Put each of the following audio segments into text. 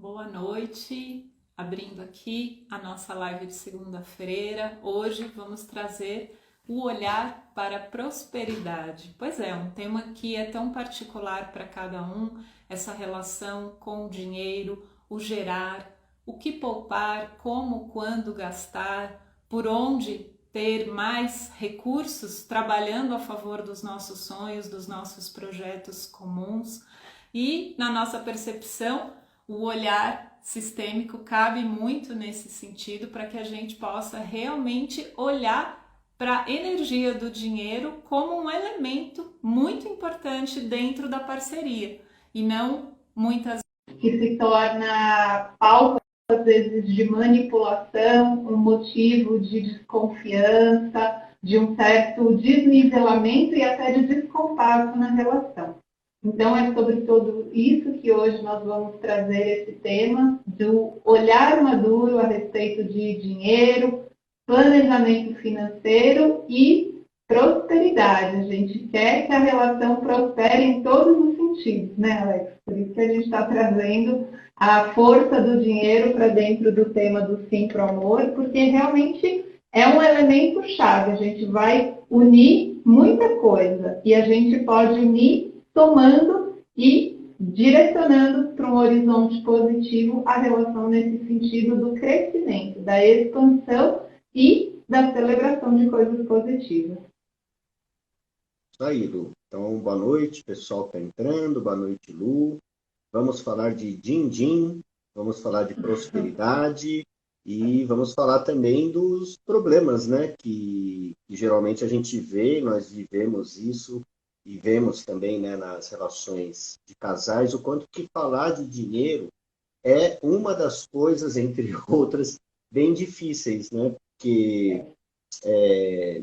Boa noite, abrindo aqui a nossa live de segunda-feira. Hoje vamos trazer o olhar para a prosperidade. Pois é, um tema que é tão particular para cada um, essa relação com o dinheiro, o gerar, o que poupar, como, quando gastar, por onde ter mais recursos trabalhando a favor dos nossos sonhos, dos nossos projetos comuns. E na nossa percepção, o olhar sistêmico cabe muito nesse sentido para que a gente possa realmente olhar para a energia do dinheiro como um elemento muito importante dentro da parceria e não muitas que se torna pauta, às vezes, de manipulação, um motivo de desconfiança, de um certo desnivelamento e até de descompasso na relação. Então, é sobre tudo isso que hoje nós vamos trazer esse tema do olhar maduro a respeito de dinheiro, planejamento financeiro e prosperidade. A gente quer que a relação prospere em todos os sentidos, né, Alex? Por isso que a gente está trazendo a força do dinheiro para dentro do tema do Sim pro Amor, porque realmente é um elemento chave. A gente vai unir muita coisa e a gente pode unir somando e direcionando para um horizonte positivo a relação nesse sentido do crescimento, da expansão e da celebração de coisas positivas. Isso aí, Lu. Então, boa noite, pessoal que está entrando, boa noite, Lu. Vamos falar de din-din, vamos falar de prosperidade e vamos falar também dos problemas, né, que geralmente a gente vê, nós vivemos isso e vemos também, né, nas relações de casais, o quanto que falar de dinheiro é uma das coisas, entre outras, bem difíceis, né, porque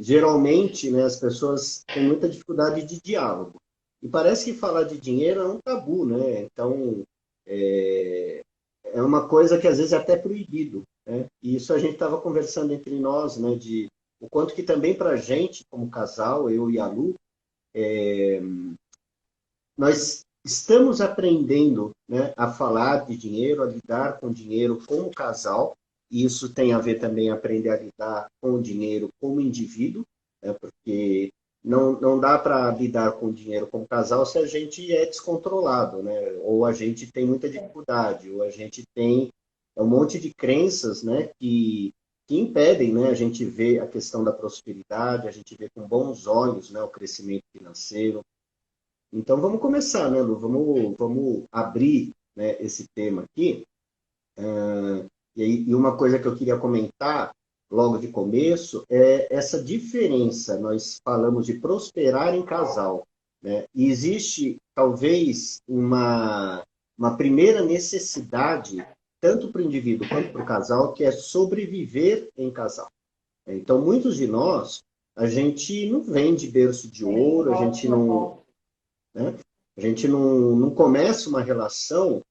geralmente, né, as pessoas têm muita dificuldade de diálogo. E parece que falar de dinheiro é um tabu, né? Então, é uma coisa que às vezes é até proibido, né? E isso a gente estava conversando entre nós, né, de o quanto que também para a gente, como casal, eu e a Lu, nós estamos aprendendo, né, a falar de dinheiro, a lidar com dinheiro como casal, e isso tem a ver também aprender a lidar com o dinheiro como indivíduo, né, porque não dá para lidar com o dinheiro como casal se a gente é descontrolado, né, ou a gente tem muita dificuldade, ou a gente tem um monte de crenças, né, que impedem, né, a gente ver a questão da prosperidade, a gente vê com bons olhos, né, o crescimento financeiro. Então vamos começar, né, Lu? Vamos abrir, né, esse tema aqui. E uma coisa que eu queria comentar logo de começo é essa diferença. Nós falamos de prosperar em casal, né? E existe talvez uma primeira necessidade, tanto para o indivíduo quanto para o casal, que é sobreviver em casal. Então, muitos de nós, a gente não vem de berço de ouro, a gente não, né? A gente não começa uma relação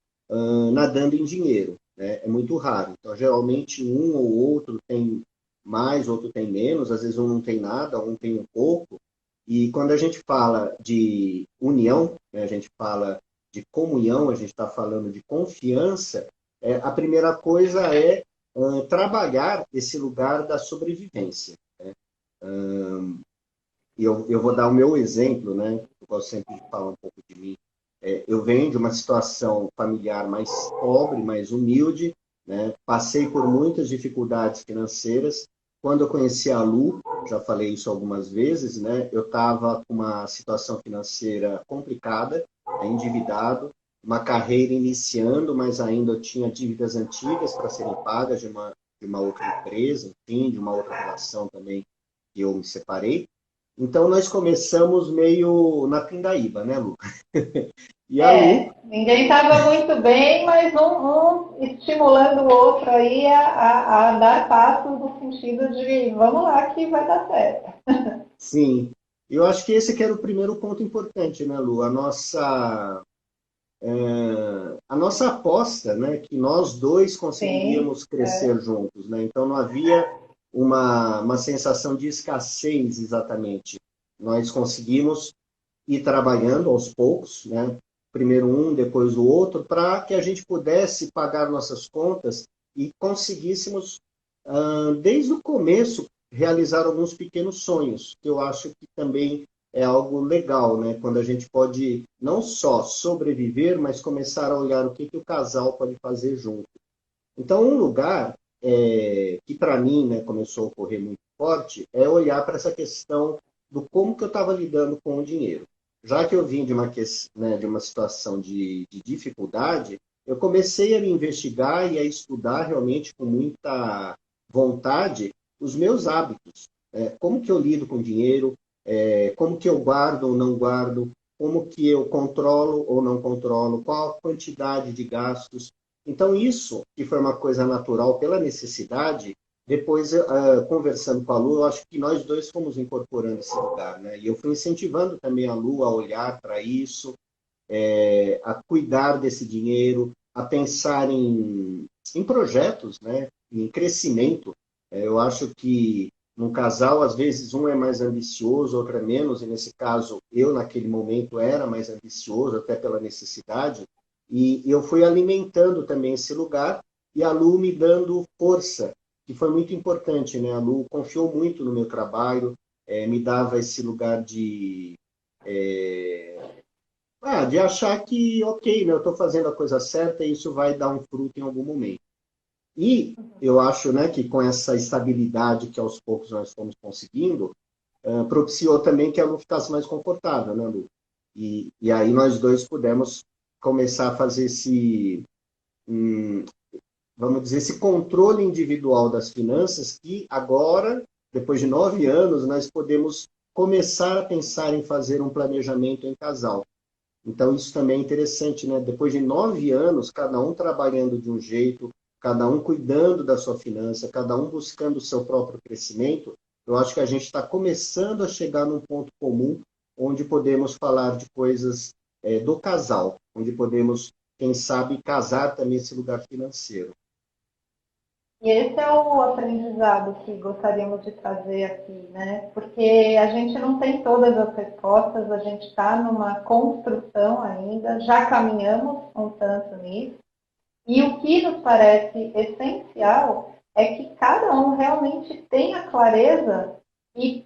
nadando em dinheiro, né? É muito raro. Então, geralmente, um ou outro tem mais, outro tem menos, às vezes um não tem nada, um tem um pouco. E quando a gente fala de união, né, a gente fala de comunhão, a gente está falando de confiança, a primeira coisa é trabalhar esse lugar da sobrevivência. Né? E eu vou dar o meu exemplo, né? Eu gosto sempre de falar um pouco de mim. Eu venho de uma situação familiar mais pobre, mais humilde, né? Passei por muitas dificuldades financeiras. Quando eu conheci a Lu, já falei isso algumas vezes, né? Eu estava com uma situação financeira complicada, endividado, uma carreira iniciando, mas ainda eu tinha dívidas antigas para serem pagas de uma outra empresa, enfim, de uma outra relação também que eu me separei. Então, nós começamos meio na pindaíba, né, Lu? E a Lu, Ninguém estava muito bem, mas um estimulando o outro aí a dar passos no sentido de vamos lá que vai dar certo. sim, eu acho que esse que era o primeiro ponto importante, né, Lu? A nossa aposta, né, que nós dois Sim, conseguiríamos crescer juntos, né? Então, não havia uma sensação de escassez exatamente. Nós conseguimos ir trabalhando aos poucos, né? primeiro um, depois o outro, para que a gente pudesse pagar nossas contas e conseguíssemos, desde o começo, realizar alguns pequenos sonhos, que eu acho que também é algo legal, né? Quando a gente pode não só sobreviver, mas começar a olhar o que o casal pode fazer junto. Então, um lugar que para mim, né, começou a ocorrer muito forte é olhar para essa questão do como que eu estava lidando com o dinheiro. Já que eu vim de uma situação de dificuldade, eu comecei a me investigar e a estudar realmente com muita vontade os meus hábitos. Como que eu lido com o dinheiro, como que eu guardo ou não guardo, como que eu controlo ou não controlo, qual a quantidade de gastos. Então, isso, que foi uma coisa natural pela necessidade, depois, conversando com a Lu, eu acho que nós dois fomos incorporando esse lugar, né? E eu fui incentivando também a Lu a olhar para isso, a cuidar desse dinheiro, a pensar em projetos, né? Em crescimento. Eu acho que num casal, às vezes, um é mais ambicioso, outro é menos, e nesse caso, eu, naquele momento, era mais ambicioso, até pela necessidade, e eu fui alimentando também esse lugar, e a Lu me dando força, que foi muito importante, né? A Lu confiou muito no meu trabalho, me dava esse lugar de achar que, ok, né, eu estou fazendo a coisa certa e isso vai dar um fruto em algum momento. E eu acho, né, que com essa estabilidade que aos poucos nós fomos conseguindo, propiciou também que a Lu ficasse mais confortável, né, Lu? E aí nós dois pudemos começar a fazer vamos dizer, esse controle individual das finanças que agora, depois de 9 anos, nós podemos começar a pensar em fazer um planejamento em casal. Então, isso também é interessante, né? Depois de 9 anos, cada um trabalhando de um jeito, cada um cuidando da sua finança, cada um buscando o seu próprio crescimento, eu acho que a gente está começando a chegar num ponto comum onde podemos falar de coisas do casal, onde podemos, quem sabe, casar também esse lugar financeiro. E esse é o aprendizado que gostaríamos de trazer aqui, né? Porque a gente não tem todas as respostas, a gente está numa construção ainda, já caminhamos um tanto nisso. E o que nos parece essencial é que cada um realmente tenha clareza e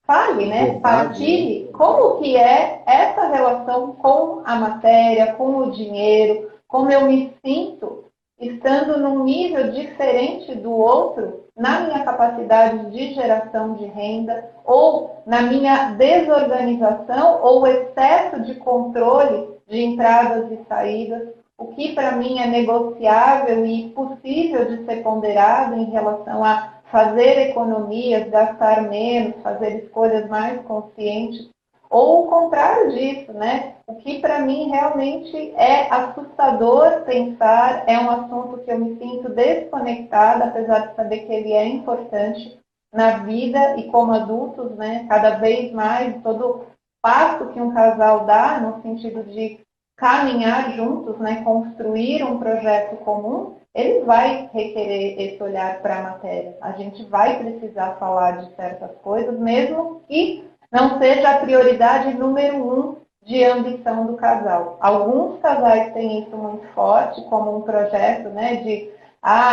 fale, né? Verdade, Partilhe né? como que é essa relação com a matéria, com o dinheiro, como eu me sinto estando num nível diferente do outro na minha capacidade de geração de renda ou na minha desorganização ou excesso de controle de entradas e saídas, o que para mim é negociável e possível de ser ponderado em relação a fazer economias, gastar menos, fazer escolhas mais conscientes, ou o contrário disso, né? O que para mim realmente é assustador pensar, é um assunto que eu me sinto desconectada, apesar de saber que ele é importante na vida e como adultos, né? Cada vez mais, todo passo que um casal dá no sentido de caminhar juntos, né? Construir um projeto comum, ele vai requerer esse olhar para a matéria. A gente vai precisar falar de certas coisas, mesmo que não seja a prioridade número 1 de ambição do casal. Alguns casais têm isso muito forte, como um projeto, né, de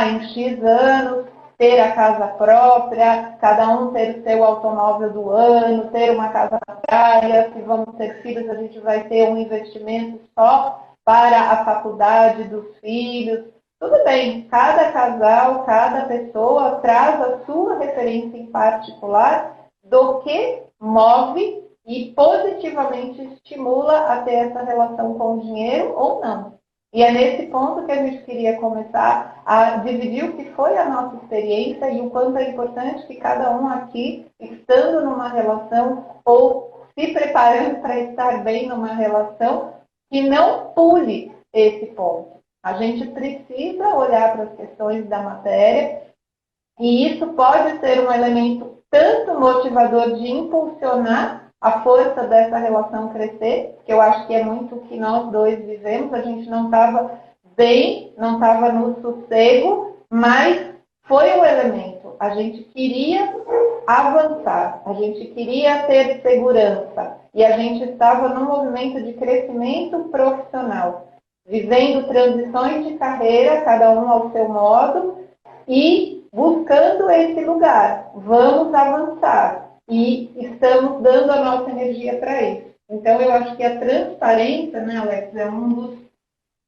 em X anos ter a casa própria, cada um ter o seu automóvel do ano, ter uma casa na praia, se vamos ter filhos, a gente vai ter um investimento só para a faculdade dos filhos. Tudo bem, cada casal, cada pessoa traz a sua referência em particular do que move e positivamente estimula a ter essa relação com o dinheiro ou não. E é nesse ponto que a gente queria começar a dividir o que foi a nossa experiência e o quanto é importante que cada um aqui, estando numa relação ou se preparando para estar bem numa relação, que não pule esse ponto. A gente precisa olhar para as questões da matéria e isso pode ser um elemento tanto motivador de impulsionar a força dessa relação crescer, que eu acho que é muito o que nós dois vivemos, a gente não estava bem, não estava no sossego, mas foi um elemento. A gente queria avançar, a gente queria ter segurança. e a gente estava num movimento de crescimento profissional, vivendo transições de carreira, cada um ao seu modo, e buscando esse lugar. Vamos avançar e estamos dando a nossa energia para isso. Então, eu acho que a transparência, né, Alex, é um dos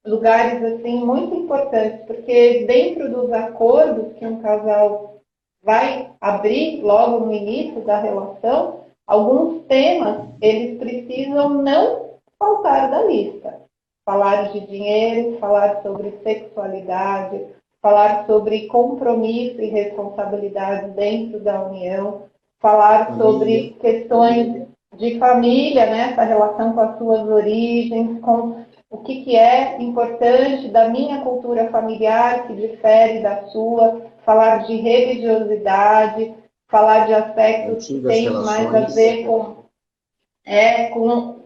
lugares assim muito importantes, porque dentro dos acordos que um casal vai abrir logo no início da relação, alguns temas eles precisam não faltar da lista. Falar de dinheiro, falar sobre sexualidade, falar sobre compromisso e responsabilidade dentro da união, falar sobre questões de família, né, essa relação com as suas origens, com o que é importante da minha cultura familiar, que difere da sua, falar de religiosidade, falar de aspectos que têm mais a ver com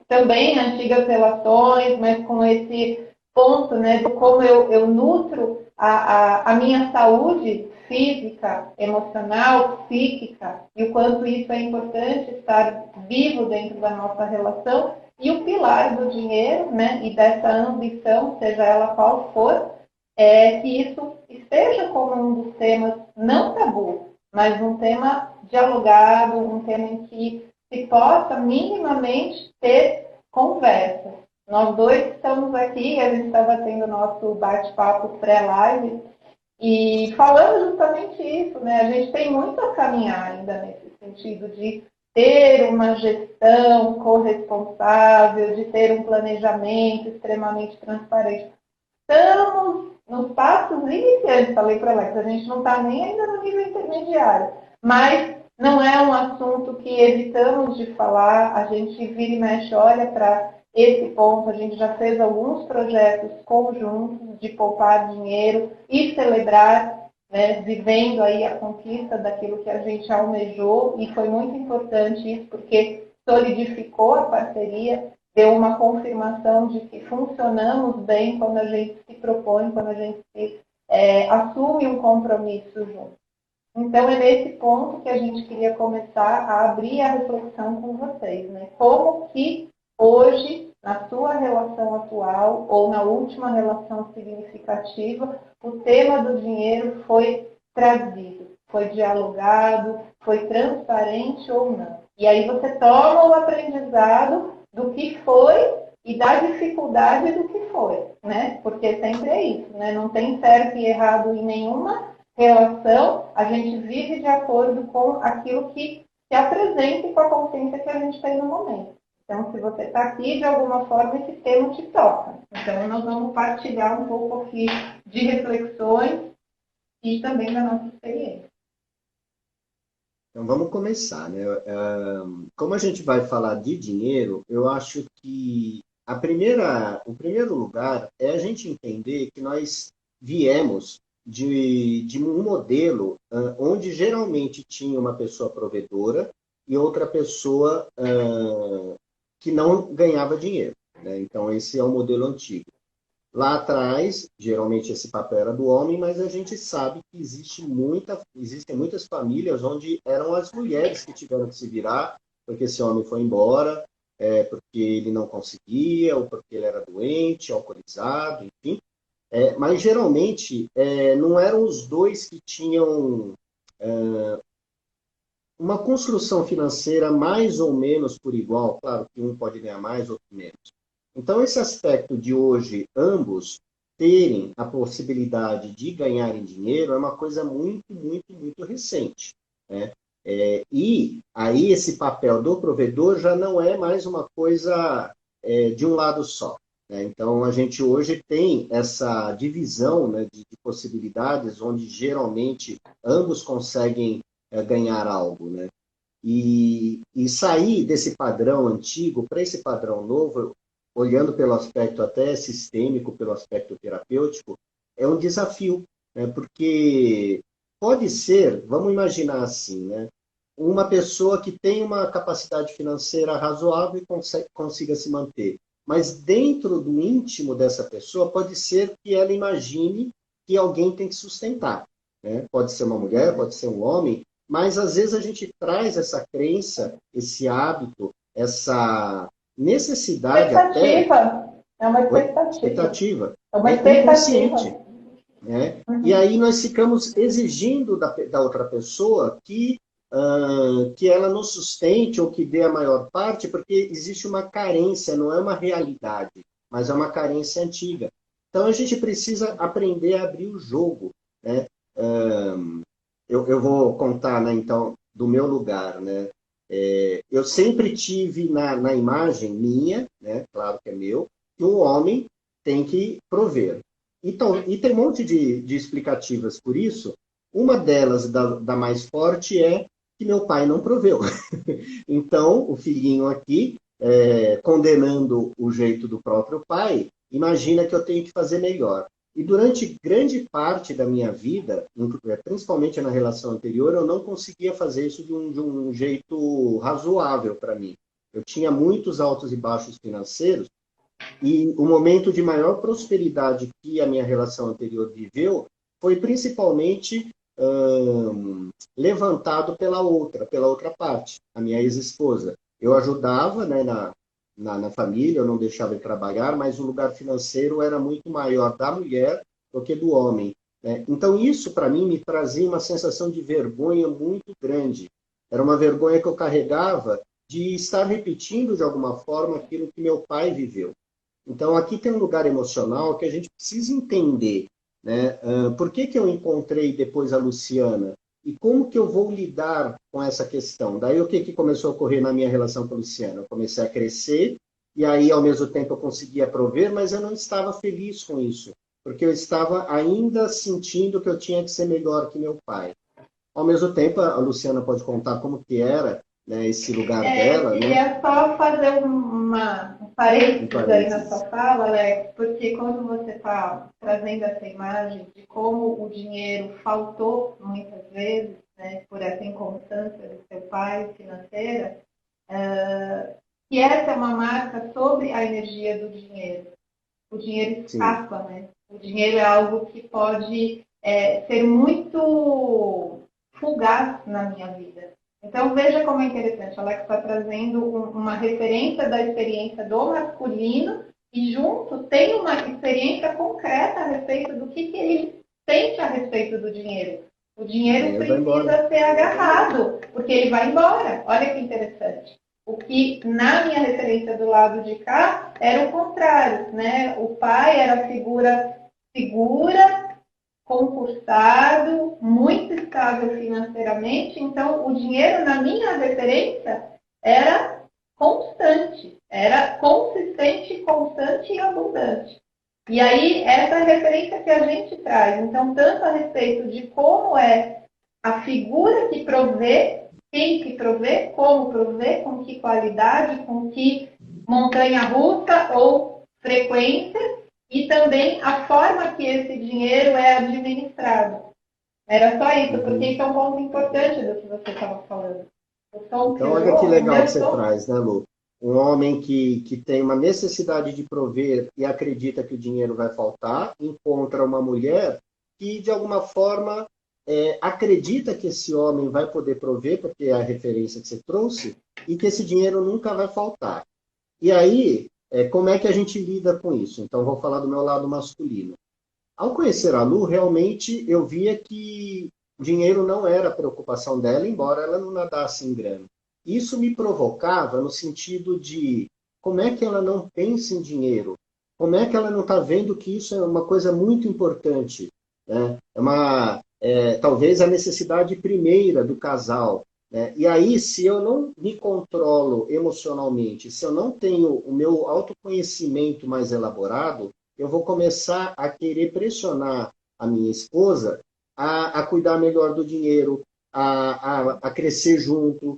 também antigas relações, mas com esse ponto, né, de como eu nutro a minha saúde física, emocional, psíquica, e o quanto isso é importante estar vivo dentro da nossa relação, e o pilar do dinheiro, né, e dessa ambição, seja ela qual for, é que isso esteja como um dos temas não tabu, mas um tema dialogado, um tema em que se possa minimamente ter conversa. Nós dois estamos aqui, a gente estava tendo nosso bate-papo pré-live e falando justamente isso, né? A gente tem muito a caminhar ainda nesse sentido de ter uma gestão corresponsável, de ter um planejamento extremamente transparente. Estamos nos passos iniciantes, falei para Alex, a gente não está nem ainda no nível intermediário, mas não é um assunto que evitamos de falar, a gente vira e mexe, olha para esse ponto, a gente já fez alguns projetos conjuntos de poupar dinheiro e celebrar, né, vivendo aí a conquista daquilo que a gente almejou, e foi muito importante isso, porque solidificou a parceria, deu uma confirmação de que funcionamos bem quando a gente se propõe, quando a gente assume um compromisso junto. Então, é nesse ponto que a gente queria começar a abrir a reflexão com vocês, né? Como que hoje, na sua relação atual ou na última relação significativa, o tema do dinheiro foi trazido, foi dialogado, foi transparente ou não. E aí você toma o aprendizado do que foi e da dificuldade do que foi, né? Porque sempre é isso, né? Não tem certo e errado em nenhuma relação, a gente vive de acordo com aquilo que se apresenta e com a consciência que a gente tem no momento. Então, se você está aqui, de alguma forma, esse tema te toca. Então, nós vamos partilhar um pouco aqui de reflexões e também da nossa experiência. Então, vamos começar, né? Como a gente vai falar de dinheiro, eu acho que o primeiro lugar é a gente entender que nós viemos de um modelo onde geralmente tinha uma pessoa provedora e outra pessoa que não ganhava dinheiro, né? Então, esse é o modelo antigo. Lá atrás, geralmente esse papel era do homem, mas a gente sabe que existem muitas famílias onde eram as mulheres que tiveram que se virar, porque esse homem foi embora, porque ele não conseguia, ou porque ele era doente, alcoolizado, enfim. Mas geralmente não eram os dois que tinham uma construção financeira mais ou menos por igual, claro que um pode ganhar mais, outro menos. Então, esse aspecto de hoje, ambos terem a possibilidade de ganharem dinheiro é uma coisa muito, muito, muito recente, né? E aí esse papel do provedor já não é mais uma coisa de um lado só, né? Então, a gente hoje tem essa divisão, né, de possibilidades, onde geralmente ambos conseguem ganhar algo, né? E sair desse padrão antigo para esse padrão novo, olhando pelo aspecto até sistêmico, pelo aspecto terapêutico, é um desafio, né? Porque pode ser, vamos imaginar assim, né? Uma pessoa que tem uma capacidade financeira razoável e consiga se manter. Mas dentro do íntimo dessa pessoa, pode ser que ela imagine que alguém tem que sustentar, né? Pode ser uma mulher, pode ser um homem, mas às vezes a gente traz essa crença, esse hábito, essa necessidade até... Expectativa. É uma Oi? expectativa. Expectativa. É uma É expectativa. inconsciente, né? Uhum. E aí nós ficamos exigindo da outra pessoa que ela nos sustente ou que dê a maior parte, porque existe uma carência, não é uma realidade, mas é uma carência antiga. Então a gente precisa aprender a abrir o jogo, né? Eu vou contar, né, então, do meu lugar, né? Eu sempre tive na imagem minha, né, claro que é meu, que um homem tem que prover. Então, e tem um monte de explicativas por isso. Uma delas, da mais forte, é que meu pai não proveu. Então, o filhinho aqui, condenando o jeito do próprio pai, imagina que eu tenho que fazer melhor. E durante grande parte da minha vida, principalmente na relação anterior, eu não conseguia fazer isso de um jeito razoável para mim. Eu tinha muitos altos e baixos financeiros, e o momento de maior prosperidade que a minha relação anterior viveu foi principalmente levantado pela outra parte, a minha ex-esposa. Eu ajudava, né, na família, eu não deixava de trabalhar, mas o lugar financeiro era muito maior da mulher do que do homem, né? Então, isso, para mim, me trazia uma sensação de vergonha muito grande. Era uma vergonha que eu carregava de estar repetindo, de alguma forma, aquilo que meu pai viveu. Então, aqui tem um lugar emocional que a gente precisa entender, né? Por que eu encontrei depois a Luciana? E como que eu vou lidar com essa questão? Daí, o que começou a ocorrer na minha relação com a Luciana? Eu comecei a crescer, e aí, ao mesmo tempo, eu conseguia prover, mas eu não estava feliz com isso, porque eu estava ainda sentindo que eu tinha que ser melhor que meu pai. Ao mesmo tempo, a Luciana pode contar como que era, né, esse lugar Eu dela, né? queria só fazer um Um parênteses aí na parênteses. sua fala, Alex, porque quando você está trazendo essa imagem de como o dinheiro faltou muitas vezes, né, por essa inconstância do seu pai financeira, que essa é uma marca sobre a energia do dinheiro. O dinheiro Sim. escapa, né? O dinheiro é algo que pode ser muito fugaz na minha vida. Então, veja como é interessante. Ela está trazendo uma referência da experiência do masculino e, junto, tem uma experiência concreta a respeito do que ele sente a respeito do dinheiro. O O dinheiro dinheiro vai embora. precisa ser agarrado, porque ele vai embora. Olha que interessante. O que, na minha referência do lado de cá, era o contrário, né? O pai era a figura segura, concursado, muito estável financeiramente, então o dinheiro, na minha referência, era constante, era consistente, constante e abundante. E aí, essa é a referência que a gente traz. Então, tanto a respeito de como é a figura que provê, quem que provê, como provê, com que qualidade, com que montanha-russa ou frequência, e também a forma que esse dinheiro é administrado. Era só isso, porque Uhum. isso é um ponto importante do que você estava falando. O som Então, olha que piorou, o legal que meu você som. traz, né, Lu? Um homem que tem uma necessidade de prover e acredita que o dinheiro vai faltar, encontra uma mulher que, de alguma forma, acredita que esse homem vai poder prover, porque é a referência que você trouxe, e que esse dinheiro nunca vai faltar. E aí, como é que a gente lida com isso? Então, vou falar do meu lado masculino. Ao conhecer a Lu, realmente eu via que dinheiro não era a preocupação dela, embora ela não nadasse em grana. Isso me provocava no sentido de como é que ela não pensa em dinheiro? Como é que ela não está vendo que isso é uma coisa muito importante? Né? Talvez a necessidade primeira do casal. Né? E aí, se eu não me controlo emocionalmente, se eu não tenho o meu autoconhecimento mais elaborado, eu vou começar a querer pressionar a minha esposa a cuidar melhor do dinheiro, a crescer junto,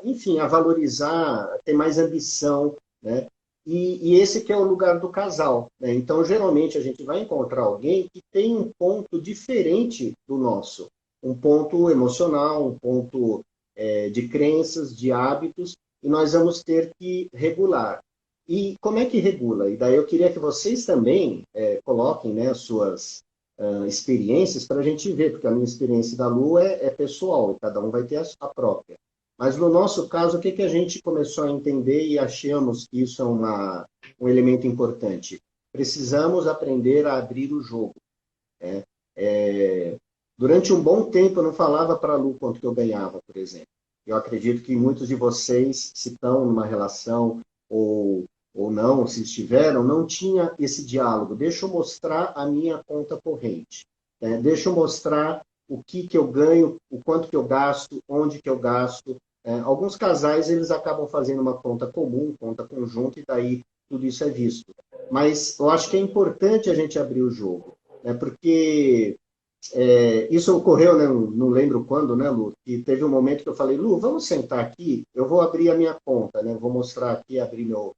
enfim, a valorizar, a ter mais ambição, né? E esse que é o lugar do casal, né? Então, geralmente, a gente vai encontrar alguém que tem um ponto diferente do nosso, um ponto emocional, um ponto de crenças, de hábitos, e nós vamos ter que regular. E como é que regula? E daí eu queria que vocês também coloquem, né, as suas experiências para a gente ver, porque a minha experiência da Lu é pessoal, e cada um vai ter a própria. Mas no nosso caso, o que a gente começou a entender e achamos que isso é um elemento importante? Precisamos aprender a abrir o jogo. Né? Durante um bom tempo, eu não falava para a Lu quanto que eu ganhava, por exemplo. Eu acredito que muitos de vocês, se estão numa relação ou não, se estiveram, não tinha esse diálogo. Deixa eu mostrar a minha conta corrente. Né? Deixa eu mostrar o que eu ganho, o quanto que eu gasto, onde que eu gasto. Alguns casais, eles acabam fazendo uma conta comum, conta conjunta, e daí tudo isso é visto. Mas eu acho que é importante a gente abrir o jogo, né? Porque isso ocorreu, né, não lembro quando, né, Lu? E teve um momento que eu falei, Lu, vamos sentar aqui, eu vou abrir a minha conta, né? Vou mostrar aqui, abrir no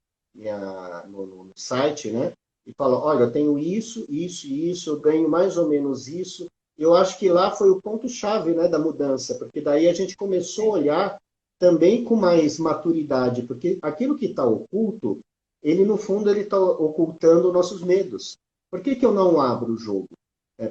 site, né? E falar, olha, eu tenho isso, isso e isso, eu ganho mais ou menos isso. Eu acho que lá foi o ponto-chave, né, da mudança, porque daí a gente começou a olhar também com mais maturidade, porque aquilo que está oculto, ele, no fundo, ele está ocultando nossos medos. Por que eu não abro o jogo?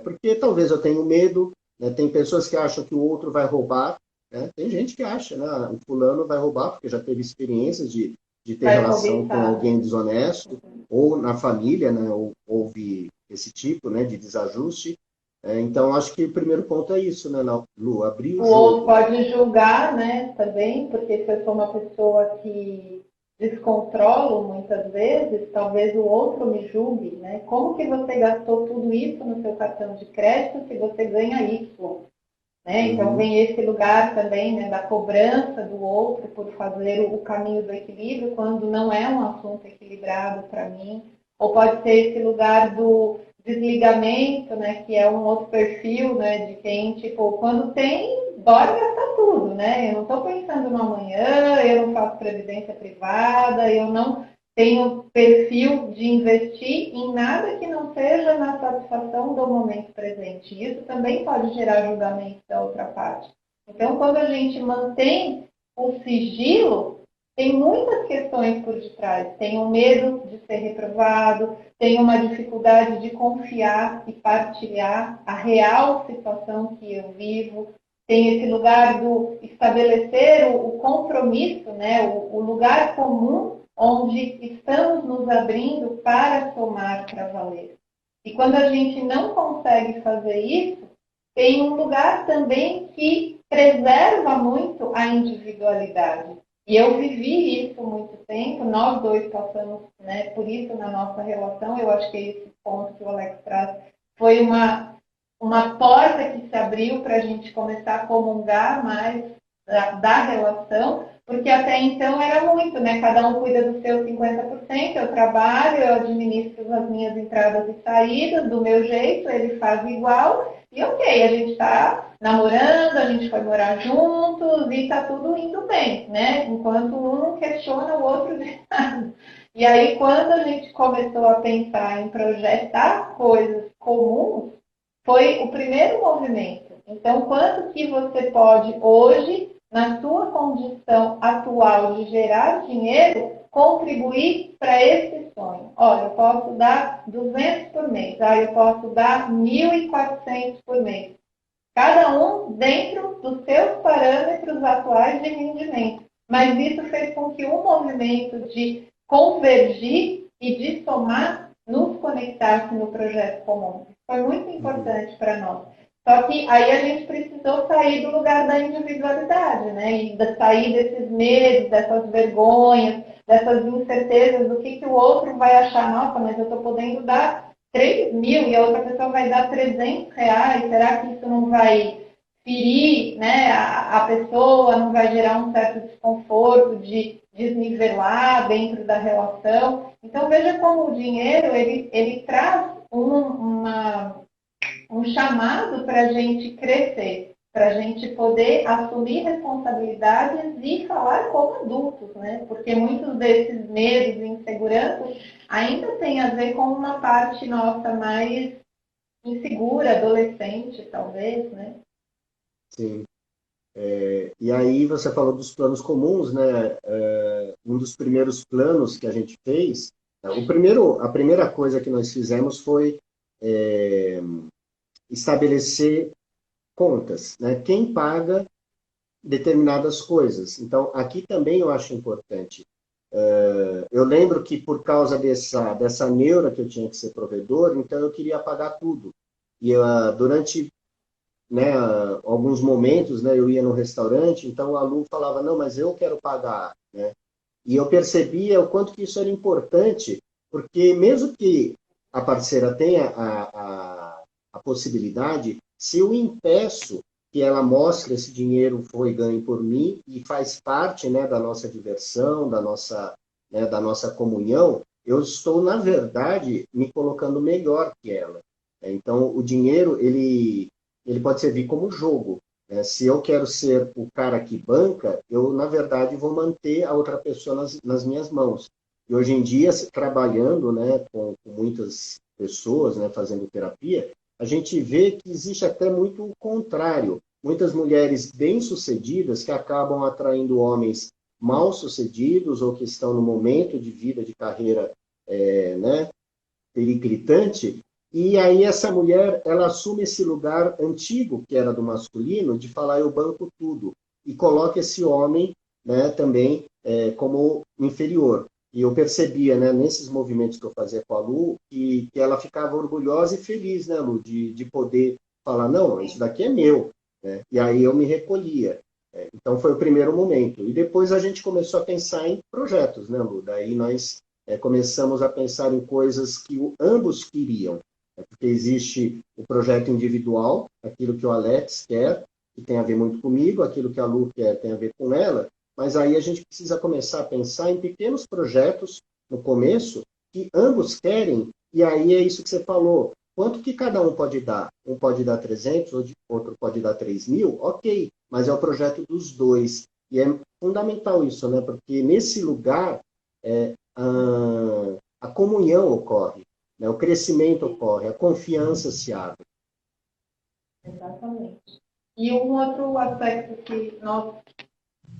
Porque talvez eu tenha medo, né? Tem pessoas que acham que o outro vai roubar, né? Tem gente que acha, né? O fulano vai roubar, porque já teve experiências de ter relação com alguém desonesto, ou na família, né? Ou houve esse tipo, né, de desajuste. Então, acho que o primeiro ponto é isso, né, Lu? Abrir o jogo. O outro pode julgar, né, também, porque se eu sou uma pessoa que descontrolo muitas vezes, talvez o outro me julgue, né? Como que você gastou tudo isso no seu cartão de crédito se você ganha Y? Né? Então vem esse lugar também, né, da cobrança do outro por fazer o caminho do equilíbrio, quando não é um assunto equilibrado para mim. Ou pode ser esse lugar do desligamento, né, que é um outro perfil, né, de quem, tipo, quando tem, bora gastar tudo, né? Eu não estou pensando no amanhã, eu não faço previdência privada, eu não tenho perfil de investir em nada que não seja na satisfação do momento presente. Isso também pode gerar julgamento da outra parte. Então, quando a gente mantém o sigilo, tem muitas questões por detrás. Tem o medo de ser reprovado, tem uma dificuldade de confiar e partilhar a real situação que eu vivo, tem esse lugar do estabelecer o compromisso, né, o lugar comum onde estamos nos abrindo para somar para valer. E quando a gente não consegue fazer isso, tem um lugar também que preserva muito a individualidade. E eu vivi isso muito tempo, nós dois passamos, né, por isso na nossa relação. Eu acho que esse ponto que o Alex traz foi uma porta que se abriu para a gente começar a comungar mais da relação, porque até então era muito, né? Cada um cuida do seu 50%, eu trabalho, eu administro as minhas entradas e saídas do meu jeito, ele faz igual, e ok, a gente está namorando, a gente foi morar juntos e está tudo indo bem, né? Enquanto um questiona o outro de nada. E aí, quando a gente começou a pensar em projetar coisas comuns, foi o primeiro movimento. Então, quanto que você pode hoje, na sua condição atual de gerar dinheiro, contribuir para esse sonho? Olha, eu posso dar 200 por mês, eu posso dar 1.400 por mês. Cada um dentro dos seus parâmetros atuais de rendimento. Mas isso fez com que o movimento de convergir e de somar nos conectasse no projeto comum. Foi muito importante para nós. Só que aí a gente precisou sair do lugar da individualidade, né? E sair desses medos, dessas vergonhas, dessas incertezas do que o outro vai achar. Nossa, mas eu estou podendo dar 3 mil e a outra pessoa vai dar 300 reais. Será que isso não vai ferir, né, a pessoa, não vai gerar um certo desconforto de desnivelar dentro da relação? Então, veja como o dinheiro, ele traz um chamado para a gente crescer, para a gente poder assumir responsabilidades e falar como adultos, né? Porque muitos desses medos e inseguranças ainda têm a ver com uma parte nossa mais insegura, adolescente, talvez, né? Sim. E aí você falou dos planos comuns, né? Um dos primeiros planos que a gente fez, a primeira coisa que nós fizemos foi estabelecer contas, né? Quem paga determinadas coisas. Então, aqui também eu acho importante. Eu lembro que por causa dessa neura que eu tinha que ser provedor, então eu queria pagar tudo. E durante, né, alguns momentos, né, eu ia no restaurante, então a Lu falava, não, mas eu quero pagar, né? E eu percebia o quanto que isso era importante, porque mesmo que a parceira tenha a possibilidade, se eu impeço que ela mostre esse dinheiro foi ganho por mim e faz parte, né, da nossa diversão, né, da nossa comunhão, eu estou, na verdade, me colocando melhor que ela. Então, o dinheiro, ele pode servir como jogo. Né? Se eu quero ser o cara que banca, eu, na verdade, vou manter a outra pessoa nas minhas mãos. E hoje em dia, trabalhando, né, com muitas pessoas, né, fazendo terapia, a gente vê que existe até muito o contrário. Muitas mulheres bem-sucedidas que acabam atraindo homens mal-sucedidos ou que estão no momento de vida, de carreira, né, periclitante, e aí essa mulher, ela assume esse lugar antigo, que era do masculino, de falar eu banco tudo, e coloca esse homem, né, também como inferior. E eu percebia, né, nesses movimentos que eu fazia com a Lu, que ela ficava orgulhosa e feliz, né, Lu, de poder falar, não, isso daqui é meu. Né? E aí eu me recolhia. Então foi o primeiro momento. E depois a gente começou a pensar em projetos, né, Lu? Daí nós começamos a pensar em coisas que ambos queriam. Porque existe o projeto individual, aquilo que o Alex quer, que tem a ver muito comigo, aquilo que a Lu quer tem a ver com ela, mas aí a gente precisa começar a pensar em pequenos projetos no começo que ambos querem, e aí é isso que você falou. Quanto que cada um pode dar? Um pode dar 300, outro pode dar 3.000? Ok, mas é o projeto dos dois. E é fundamental isso, né? Porque nesse lugar a comunhão ocorre, né? O crescimento ocorre, a confiança se abre. Exatamente. E um outro aspecto que nós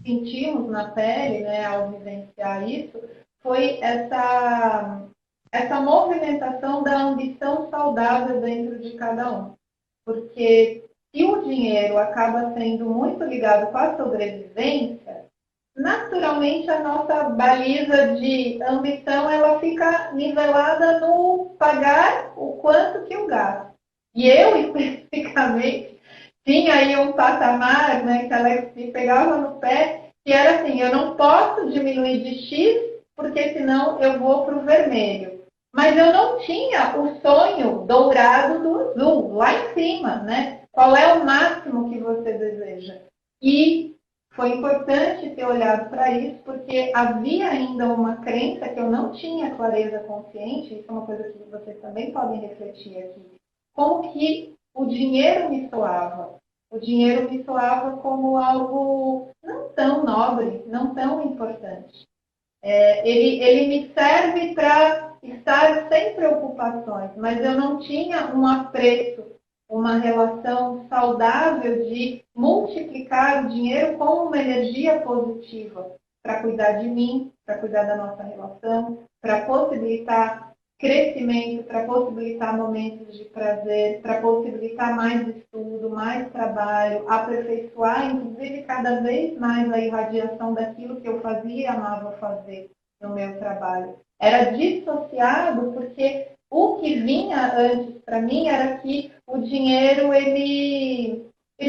sentimos na pele, né, ao vivenciar isso, foi essa movimentação da ambição saudável dentro de cada um. Porque se o dinheiro acaba sendo muito ligado com a sobrevivência, naturalmente a nossa baliza de ambição ela fica nivelada no pagar o quanto que eu gasto. E eu, especificamente, tinha aí um patamar, né, que ela me pegava no pé, que era assim, eu não posso diminuir de X, porque senão eu vou para o vermelho. Mas eu não tinha o sonho dourado do azul, lá em cima, né? Qual é o máximo que você deseja? E foi importante ter olhado para isso, porque havia ainda uma crença que eu não tinha clareza consciente, isso é uma coisa que vocês também podem refletir aqui, como que o dinheiro me soava. O dinheiro me soava como algo não tão nobre, não tão importante. Ele me serve para estar sem preocupações, mas eu não tinha um apreço, uma relação saudável de multiplicar o dinheiro como uma energia positiva para cuidar de mim, para cuidar da nossa relação, para possibilitar crescimento, para possibilitar momentos de prazer, para possibilitar mais estudo, mais trabalho, aperfeiçoar, inclusive, cada vez mais a irradiação daquilo que eu fazia e amava fazer no meu trabalho. Era dissociado porque o que vinha antes para mim era que o dinheiro, ele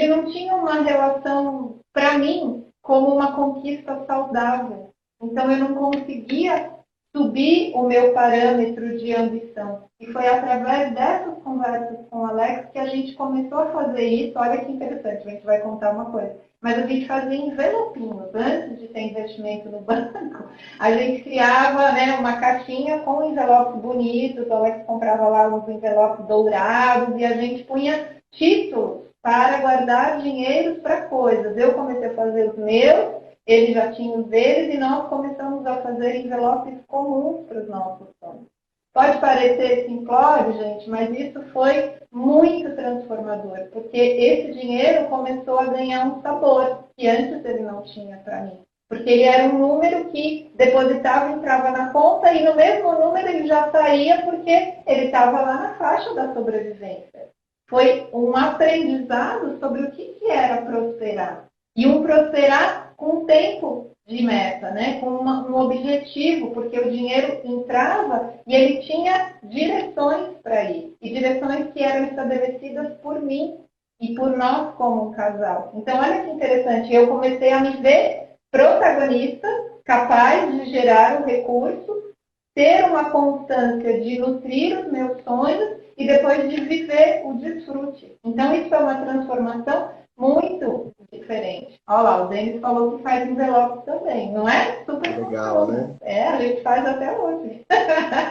não tinha uma relação, para mim, como uma conquista saudável. Então, eu não conseguia subir o meu parâmetro de ambição. E foi através dessas conversas com o Alex que a gente começou a fazer isso. Olha que interessante, a gente vai contar uma coisa. Mas a gente fazia envelopinhos. Antes de ter investimento no banco, a gente criava, né, uma caixinha com envelopes bonitos. O Alex comprava lá uns envelopes dourados e a gente punha títulos para guardar dinheiros para coisas. Eu comecei a fazer os meus, ele já tinha os deles e nós começamos a fazer envelopes comuns para os nossos sonhos. Pode parecer simplório, gente, mas isso foi muito transformador, porque esse dinheiro começou a ganhar um sabor que antes ele não tinha para mim. Porque ele era um número que depositava, entrava na conta e no mesmo número ele já saía porque ele estava lá na faixa da sobrevivência. Foi um aprendizado sobre o que era prosperar. E um prosperar com um tempo de meta, né? Com um objetivo, porque o dinheiro entrava e ele tinha direções para ir. E direções que eram estabelecidas por mim e por nós como um casal. Então, olha que interessante, eu comecei a me ver protagonista, capaz de gerar o recurso, ter uma constância de nutrir os meus sonhos e depois de viver o desfrute. Então, isso é uma transformação muito diferente. Olha lá, o Denis falou que faz envelope também, não é? Super Legal, funciona. né? É, a gente faz até hoje.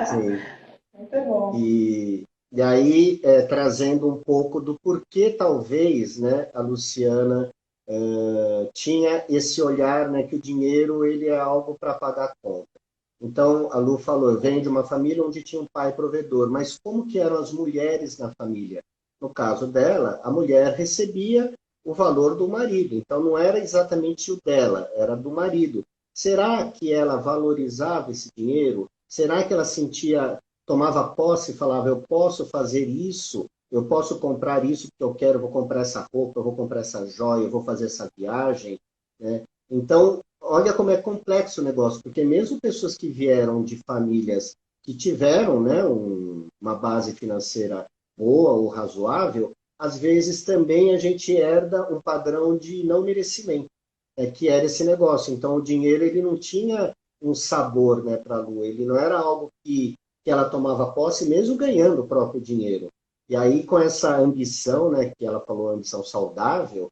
Sim. Muito bom. E aí, trazendo um pouco do porquê, talvez, né, a Luciana tinha esse olhar, né, que o dinheiro ele é algo para pagar conta. Então, a Lu falou, eu venho de uma família onde tinha um pai provedor, mas como que eram as mulheres na família? No caso dela, a mulher recebia o valor do marido, então não era exatamente o dela, era do marido. Será que ela valorizava esse dinheiro? Será que ela sentia, tomava posse e falava, eu posso fazer isso, eu posso comprar isso que eu quero, eu vou comprar essa roupa, eu vou comprar essa joia, eu vou fazer essa viagem, né? Então, olha como é complexo o negócio, porque mesmo pessoas que vieram de famílias que tiveram, né, uma base financeira boa ou razoável, às vezes também a gente herda um padrão de não merecimento, que era esse negócio. Então, o dinheiro ele não tinha um sabor, né, para a Lu, ele não era algo que ela tomava posse mesmo ganhando o próprio dinheiro. E aí, com essa ambição, né, que ela falou, ambição saudável,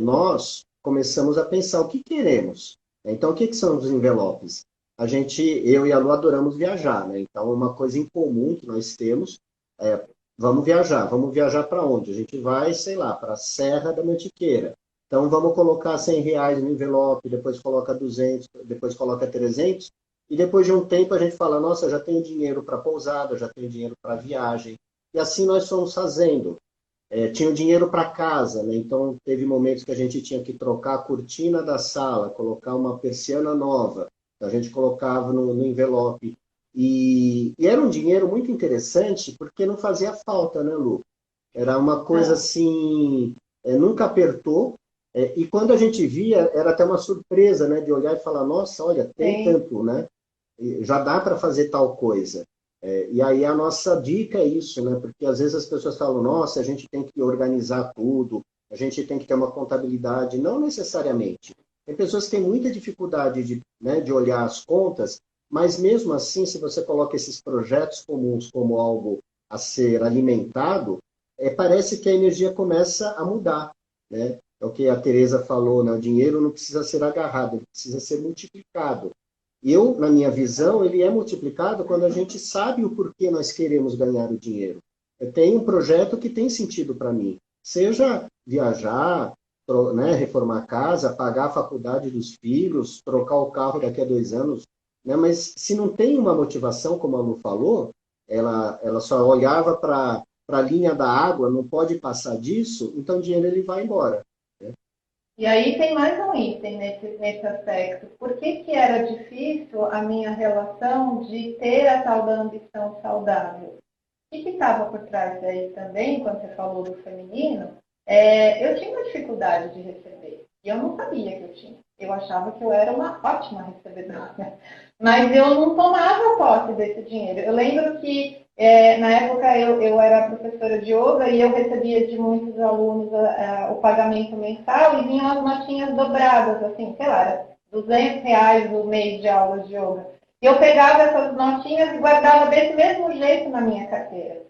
nós começamos a pensar o que queremos. Então, o que são os envelopes? Eu e a Lu adoramos viajar, né? Então, uma coisa em comum que nós temos é, vamos viajar. Vamos viajar para onde? A gente vai, sei lá, para a Serra da Mantiqueira. Então, vamos colocar R$ 100 no envelope, depois coloca 200, depois coloca 300, e depois de um tempo a gente fala, nossa, já tenho dinheiro para pousada, já tenho dinheiro para viagem. E assim nós fomos fazendo. Tinha o dinheiro para casa, né? Então teve momentos que a gente tinha que trocar a cortina da sala, colocar uma persiana nova, então, a gente colocava no envelope. E era um dinheiro muito interessante porque não fazia falta, né, Lu? Era uma coisa Não. assim, nunca apertou. E quando a gente via, era até uma surpresa, né, de olhar e falar, nossa, olha, tem Tem. tanto, né? Já dá para fazer tal coisa. E aí a nossa dica é isso, né? Porque às vezes as pessoas falam, nossa, a gente tem que organizar tudo, a gente tem que ter uma contabilidade. Não necessariamente. Tem pessoas que têm muita dificuldade né, de olhar as contas, mas mesmo assim, se você coloca esses projetos comuns como algo a ser alimentado, parece que a energia começa a mudar, né? É o que a Teresa falou, né? O dinheiro não precisa ser agarrado, ele precisa ser multiplicado. Na minha visão, ele é multiplicado quando a gente sabe o porquê nós queremos ganhar o dinheiro. Eu tenho um projeto que tem sentido para mim, seja viajar, né, reformar a casa, pagar a faculdade dos filhos, trocar o carro daqui a 2 anos, né, mas se não tem uma motivação, como a Lu falou, ela só olhava para a linha da água, não pode passar disso, então o dinheiro ele vai embora. E aí tem mais um item nesse aspecto. Por que era difícil a minha relação de ter a tal da ambição saudável? O que estava por trás daí também, quando você falou do feminino, eu tinha uma dificuldade de receber. E eu não sabia que eu tinha. Eu achava que eu era uma ótima recebedora. Mas eu não tomava posse desse dinheiro. Eu lembro que, na época, eu era professora de yoga e eu recebia de muitos alunos o pagamento mensal e vinham as notinhas dobradas, assim, sei lá, era R$ 200 o mês de aula de yoga. E eu pegava essas notinhas e guardava desse mesmo jeito na minha carteira.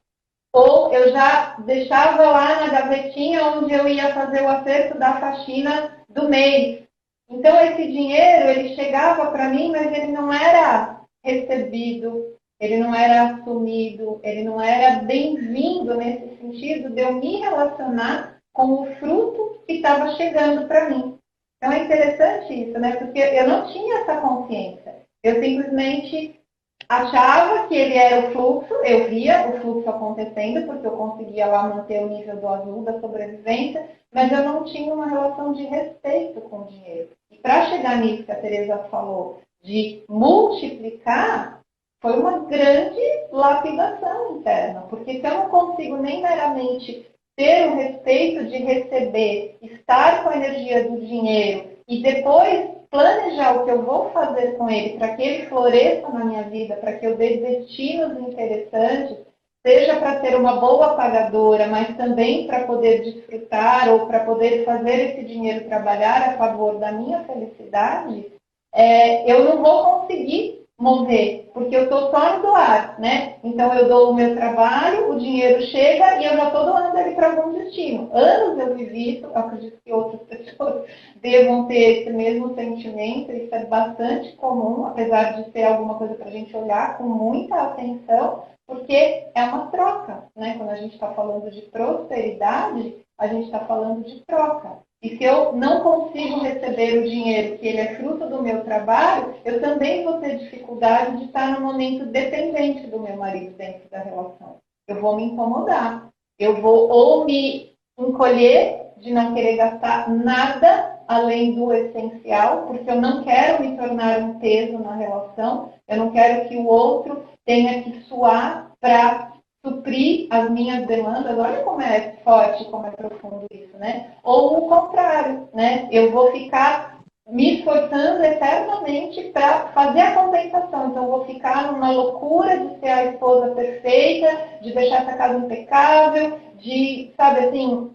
Ou eu já deixava lá na gavetinha onde eu ia fazer o acerto da faxina do mês. Então, esse dinheiro, ele chegava para mim, mas ele não era recebido, ele não era assumido, ele não era bem-vindo nesse sentido de eu me relacionar com o fruto que estava chegando para mim. Então, é interessante isso, né? Porque eu não tinha essa consciência. Eu simplesmente achava que ele era o fluxo, eu via o fluxo acontecendo, porque eu conseguia lá manter o nível do azul da sobrevivência, mas eu não tinha uma relação de respeito com o dinheiro. E para chegar nisso que a Teresa falou, de multiplicar, foi uma grande lapidação interna, porque se eu não consigo nem meramente ter o respeito de receber, estar com a energia do dinheiro e depois planejar o que eu vou fazer com ele para que ele floresça na minha vida, para que eu dê destinos interessantes, seja para ter uma boa pagadora, mas também para poder desfrutar ou para poder fazer esse dinheiro trabalhar a favor da minha felicidade, eu não vou conseguir mover, porque eu estou só no doar, né? Então eu dou o meu trabalho, o dinheiro chega e eu já estou doando ele para algum destino. Anos eu vivi isso, acredito que outras pessoas devam ter esse mesmo sentimento, isso é bastante comum, apesar de ser alguma coisa para a gente olhar com muita atenção, porque é uma troca, né? Quando a gente está falando de prosperidade, a gente está falando de troca. E se eu não consigo receber o dinheiro, que ele é fruto do meu trabalho, eu também vou ter dificuldade de estar no momento dependente do meu marido dentro da relação. Eu vou me incomodar. Eu vou ou me encolher de não querer gastar nada além do essencial, porque eu não quero me tornar um peso na relação, eu não quero que o outro tenha que suar para suprir as minhas demandas. Olha como é forte, como é profundo isso, né? Ou o contrário, né? Eu vou ficar me esforçando eternamente para fazer a compensação. Então, eu vou ficar numa loucura de ser a esposa perfeita, de deixar essa casa impecável, de, sabe assim,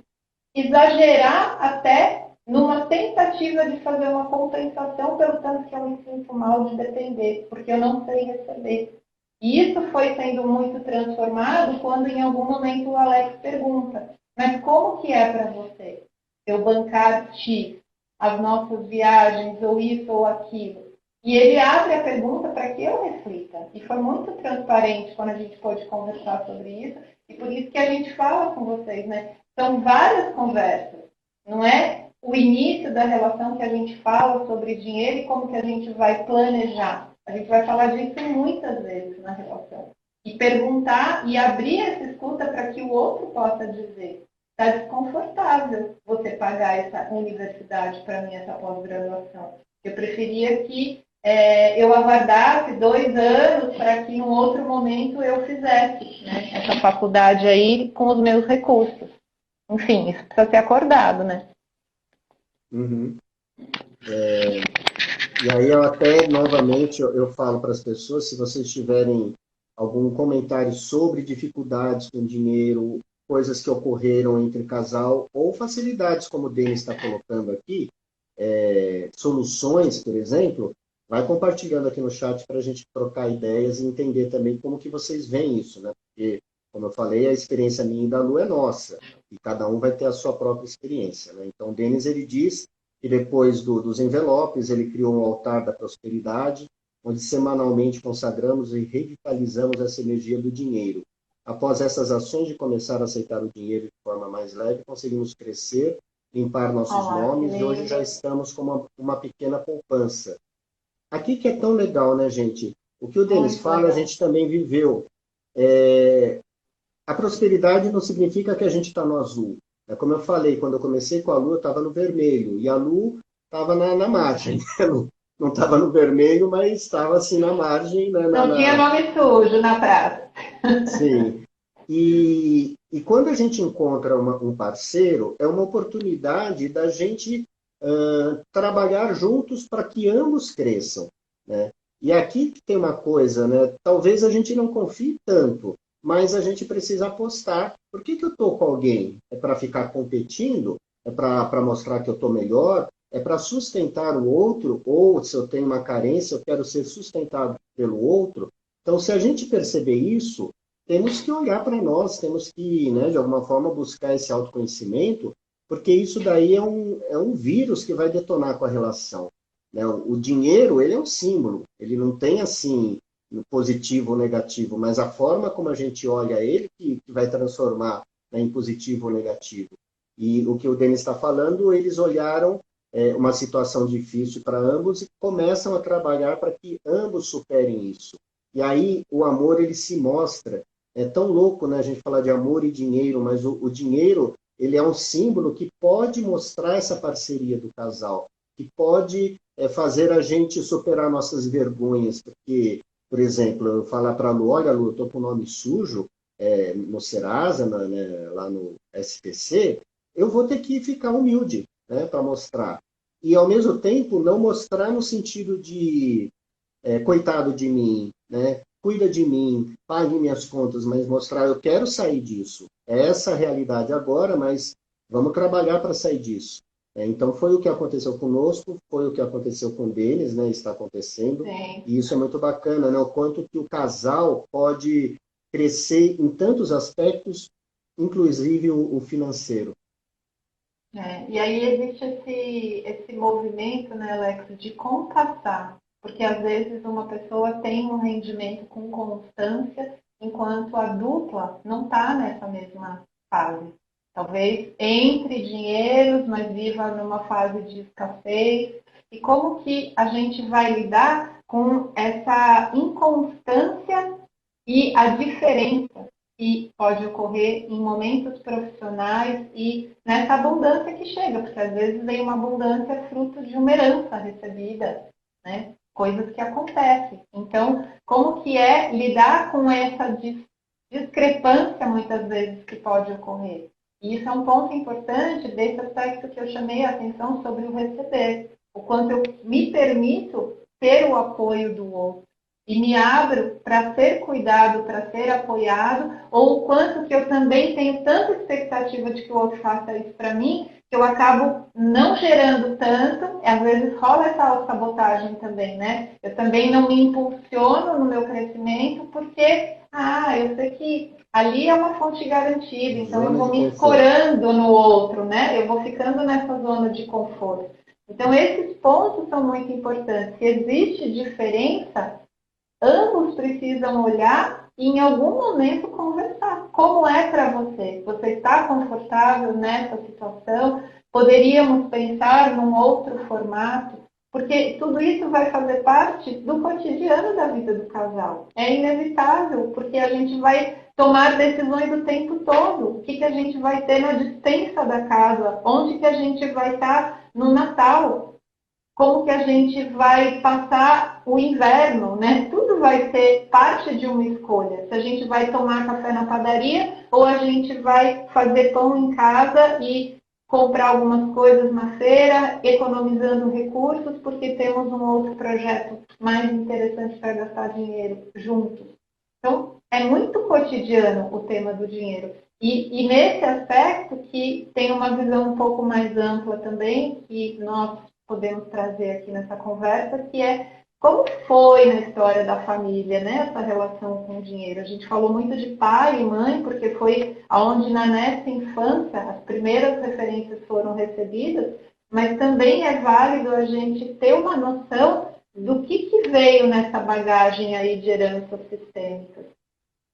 exagerar até numa tentativa de fazer uma compensação pelo tanto que eu me sinto mal de depender, porque eu não sei receber. E isso foi sendo muito transformado quando em algum momento o Alex pergunta, mas como que é para você eu bancar X, as nossas viagens, ou isso ou aquilo? E ele abre a pergunta para que eu reflita. E foi muito transparente quando a gente pôde conversar sobre isso, e por isso que a gente fala com vocês, né? São várias conversas, não é o início da relação que a gente fala sobre dinheiro e como que a gente vai planejar. A gente vai falar disso muitas vezes na relação. E perguntar e abrir essa escuta para que o outro possa dizer: está desconfortável você pagar essa universidade para mim, essa pós-graduação. Eu preferia que eu aguardasse 2 anos para que em um outro momento eu fizesse, né, essa faculdade aí com os meus recursos. Enfim, isso precisa ser acordado, né? Uhum. E aí eu até, novamente, eu falo para as pessoas, se vocês tiverem algum comentário sobre dificuldades com dinheiro, coisas que ocorreram entre casal, ou facilidades, como o Denis está colocando aqui, soluções, por exemplo, vai compartilhando aqui no chat para a gente trocar ideias e entender também como que vocês veem isso, né? Porque, como eu falei, a experiência minha e da Lu é nossa, e cada um vai ter a sua própria experiência, né? Então, o Denis, ele diz que depois dos envelopes, ele criou um altar da prosperidade, onde semanalmente consagramos e revitalizamos essa energia do dinheiro. Após essas ações de começar a aceitar o dinheiro de forma mais leve, conseguimos crescer, limpar nossos nomes, e hoje já estamos com uma pequena poupança. Aqui que é tão legal, né, gente? O que o Denis fala, a gente também viveu. A prosperidade não significa que a gente está no azul. É como eu falei, quando eu comecei com a Lu, eu estava no vermelho, e a Lu estava na margem. Não estava no vermelho, mas estava assim na margem. Não tinha nome sujo na praça. Sim. E quando a gente encontra um parceiro, é uma oportunidade da gente trabalhar juntos para que ambos cresçam, né? E aqui tem uma coisa, né? Talvez a gente não confie tanto, mas a gente precisa apostar. Por que eu estou com alguém? É para ficar competindo? É para mostrar que eu estou melhor? É para sustentar o outro? Ou se eu tenho uma carência, eu quero ser sustentado pelo outro? Então, se a gente perceber isso, temos que olhar para nós, temos que, né, de alguma forma, buscar esse autoconhecimento, porque isso daí é um vírus que vai detonar com a relação, né? O dinheiro, ele é um símbolo, ele não tem, assim, positivo ou negativo, mas a forma como a gente olha ele que vai transformar, né, em positivo ou negativo. E o que o Denis está falando, eles olharam uma situação difícil para ambos e começam a trabalhar para que ambos superem isso. E aí o amor, ele se mostra. É tão louco, né, a gente falar de amor e dinheiro, mas o dinheiro, ele é um símbolo que pode mostrar essa parceria do casal, que pode fazer a gente superar nossas vergonhas, porque, por exemplo, eu falar para a Lu, olha, Lu, eu estou com o nome sujo, no Serasa, né, lá no SPC, eu vou ter que ficar humilde, né, para mostrar. E, ao mesmo tempo, não mostrar no sentido de coitado de mim, né, cuida de mim, pague minhas contas, mas mostrar, eu quero sair disso. É essa a realidade agora, mas vamos trabalhar para sair disso. Então, foi o que aconteceu conosco, foi o que aconteceu com o Denis, né, está acontecendo, Sim. e isso é muito bacana, né, o quanto que o casal pode crescer em tantos aspectos, inclusive o financeiro. E aí existe esse movimento, né, Alex, de compassar, porque às vezes uma pessoa tem um rendimento com constância, enquanto a dupla não está nessa mesma fase. Talvez entre dinheiros, mas viva numa fase de escassez. E como que a gente vai lidar com essa inconstância e a diferença que pode ocorrer em momentos profissionais e nessa abundância que chega, porque às vezes vem uma abundância fruto de uma herança recebida, né? Coisas que acontecem. Então, como que é lidar com essa discrepância, muitas vezes, que pode ocorrer? E isso é um ponto importante desse aspecto que eu chamei a atenção sobre o receber. O quanto eu me permito ter o apoio do outro e me abro para ser cuidado, para ser apoiado, ou o quanto que eu também tenho tanta expectativa de que o outro faça isso para mim, que eu acabo não gerando tanto, às vezes rola essa autossabotagem também, né? Eu também não me impulsiono no meu crescimento, porque, eu sei que ali é uma fonte garantida, então eu Zona vou de me conforto. escorando no outro, né? Eu vou ficando nessa zona de conforto. Então, esses pontos são muito importantes. Se existe diferença, ambos precisam olhar e em algum momento conversar. Como é para você? Você está confortável nessa situação? Poderíamos pensar num outro formato? Porque tudo isso vai fazer parte do cotidiano da vida do casal. É inevitável, porque a gente vai tomar decisões o tempo todo. O que a gente vai ter na despensa da casa? Onde que a gente vai estar no Natal? Como que a gente vai passar o inverno, né? Tudo vai ser parte de uma escolha. Se a gente vai tomar café na padaria ou a gente vai fazer pão em casa e comprar algumas coisas na feira, economizando recursos, porque temos um outro projeto mais interessante para gastar dinheiro juntos. Então, é muito cotidiano o tema do dinheiro. E nesse aspecto que tem uma visão um pouco mais ampla também, que nós podemos trazer aqui nessa conversa, que é como foi na história da família, né, essa relação com o dinheiro. A gente falou muito de pai e mãe, porque foi onde nessa infância as primeiras referências foram recebidas, mas também é válido a gente ter uma noção do que veio nessa bagagem aí de heranças sistêmicas.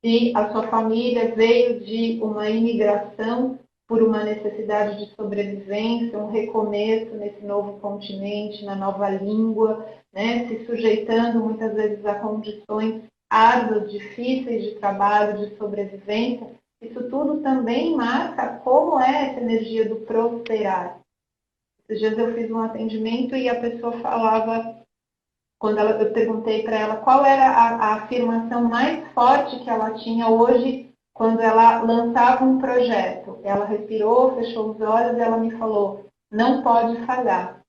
Se a sua família veio de uma imigração por uma necessidade de sobrevivência, um recomeço nesse novo continente, na nova língua, né, se sujeitando muitas vezes a condições árduas, difíceis de trabalho, de sobrevivência, isso tudo também marca como é essa energia do prosperar. Esses dias eu fiz um atendimento e a pessoa falava, quando eu perguntei para ela qual era a afirmação mais forte que ela tinha hoje quando ela lançava um projeto. Ela respirou, fechou os olhos e ela me falou, não pode falhar.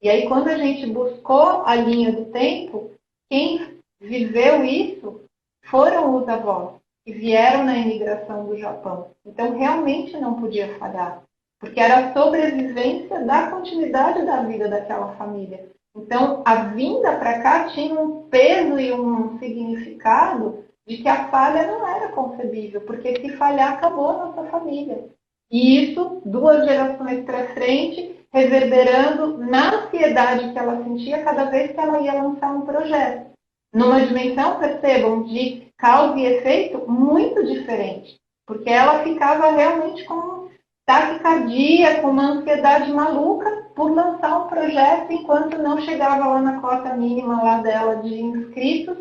E aí, quando a gente buscou a linha do tempo, quem viveu isso foram os avós, que vieram na imigração do Japão. Então, realmente não podia falhar, porque era a sobrevivência da continuidade da vida daquela família. Então, a vinda para cá tinha um peso e um significado de que a falha não era concebível, porque se falhar, acabou a nossa família. E isso, 2 gerações para frente, reverberando na ansiedade que ela sentia cada vez que ela ia lançar um projeto. Numa dimensão, percebam, de causa e efeito muito diferente, porque ela ficava realmente com taquicardia, com uma ansiedade maluca por lançar um projeto enquanto não chegava lá na cota mínima lá dela de inscritos,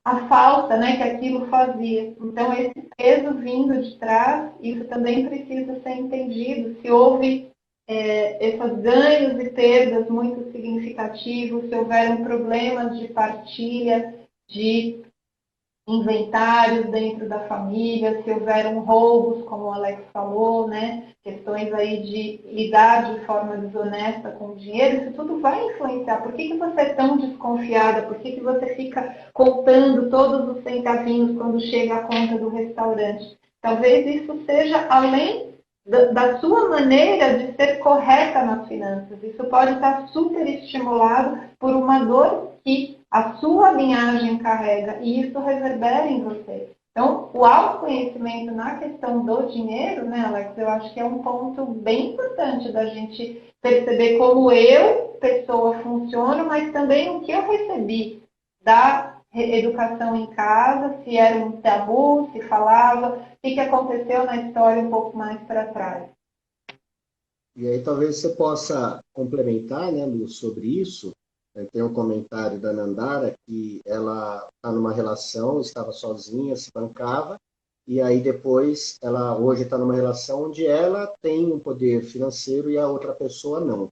a falta, né, que aquilo fazia. Então, esse peso vindo de trás, isso também precisa ser entendido. Se houve esses ganhos e perdas muito significativos, se houveram problemas de partilha, de inventários dentro da família, se houveram roubos, como o Alex falou, né? Questões aí de lidar de forma desonesta com o dinheiro, isso tudo vai influenciar. Por que você é tão desconfiada? Por que você fica contando todos os centavinhos quando chega a conta do restaurante? Talvez isso seja além da sua maneira de ser correta nas finanças. Isso pode estar super estimulado por uma dor que a sua linhagem carrega e isso reverbera em você. Então, o autoconhecimento na questão do dinheiro, né, Alex, eu acho que é um ponto bem importante da gente perceber como eu, pessoa, funciono, mas também o que eu recebi da educação em casa, se era um tabu, se falava, o que aconteceu na história um pouco mais para trás. E aí talvez você possa complementar, né, Lu, sobre isso. Tem um comentário da Nandara que ela está numa relação, estava sozinha, se bancava, e aí depois ela hoje está numa relação onde ela tem um poder financeiro e a outra pessoa não.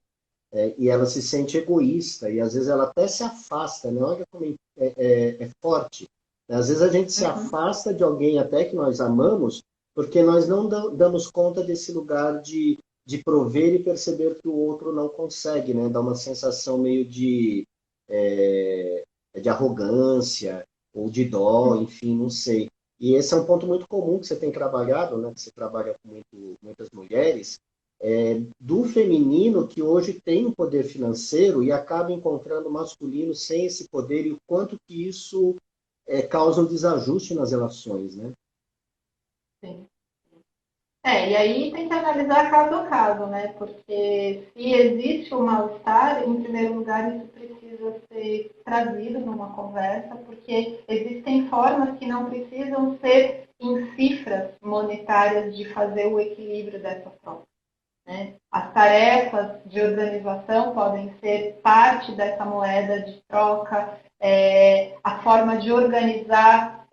E ela se sente egoísta, e às vezes ela até se afasta, né? Olha como é forte. Às vezes a gente se afasta de alguém até que nós amamos, porque nós não damos conta desse lugar de prover e perceber que o outro não consegue, né? Dá uma sensação meio de arrogância ou de dó, enfim, não sei. E esse é um ponto muito comum que você tem trabalhado, né? Que você trabalha com muitas mulheres, do feminino que hoje tem um poder financeiro e acaba encontrando o masculino sem esse poder e o quanto que isso causa um desajuste nas relações, né? Sim. E aí tem que analisar caso a caso, né? Porque se existe um mal-estar, em primeiro lugar, isso precisa ser trazido numa conversa, porque existem formas que não precisam ser em cifras monetárias de fazer o equilíbrio dessa troca. Né? As tarefas de organização podem ser parte dessa moeda de troca, a forma de organizar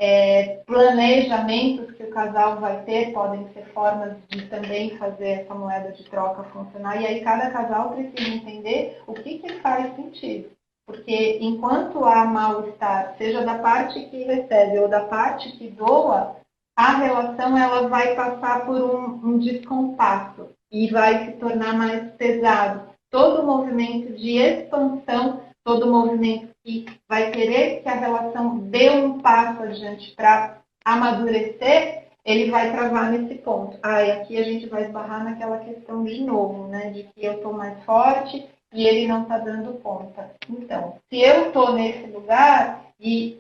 planejamentos que o casal vai ter podem ser formas de também fazer essa moeda de troca funcionar. E aí cada casal precisa entender o que faz sentido. Porque enquanto há mal-estar, seja da parte que recebe ou da parte que doa, a relação ela vai passar por um descompasso e vai se tornar mais pesado. Todo movimento de expansão, todo movimento que vai querer que a relação dê um passo adiante para amadurecer, ele vai travar nesse ponto. E aqui a gente vai esbarrar naquela questão de novo, né? De que eu estou mais forte e ele não está dando conta. Então, se eu estou nesse lugar e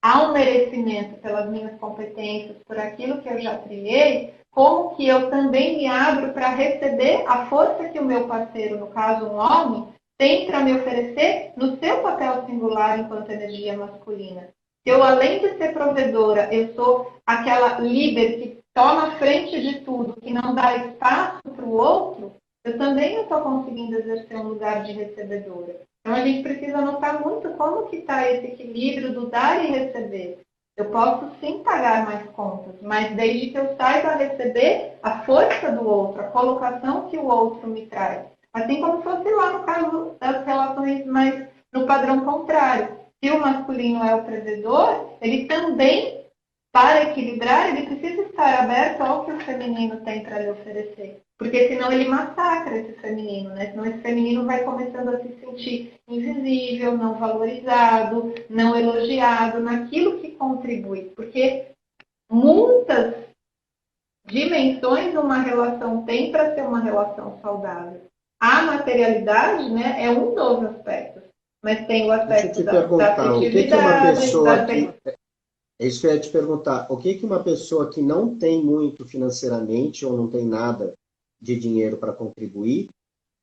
há um merecimento pelas minhas competências, por aquilo que eu já trilhei, como que eu também me abro para receber a força que o meu parceiro, no caso um homem, tem para me oferecer no seu papel singular enquanto energia masculina. Se eu, além de ser provedora, eu sou aquela líder que toma frente de tudo, que não dá espaço para o outro, eu também não estou conseguindo exercer um lugar de recebedora. Então, a gente precisa notar muito como que está esse equilíbrio do dar e receber. Eu posso sim pagar mais contas, mas desde que eu saiba receber a força do outro, a colocação que o outro me traz. Assim como fosse lá no caso das relações, mas no padrão contrário. Se o masculino é o provedor, ele também, para equilibrar, ele precisa estar aberto ao que o feminino tem para lhe oferecer. Porque senão ele massacra esse feminino, né? Senão esse feminino vai começando a se sentir invisível, não valorizado, não elogiado naquilo que contribui. Porque muitas dimensões uma relação tem para ser uma relação saudável. A materialidade, né, é um dos aspectos. Mas tem o aspecto da afetividade, É isso que eu ia te perguntar. O que uma pessoa que não tem muito financeiramente ou não tem nada de dinheiro para contribuir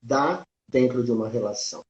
dá dentro de uma relação?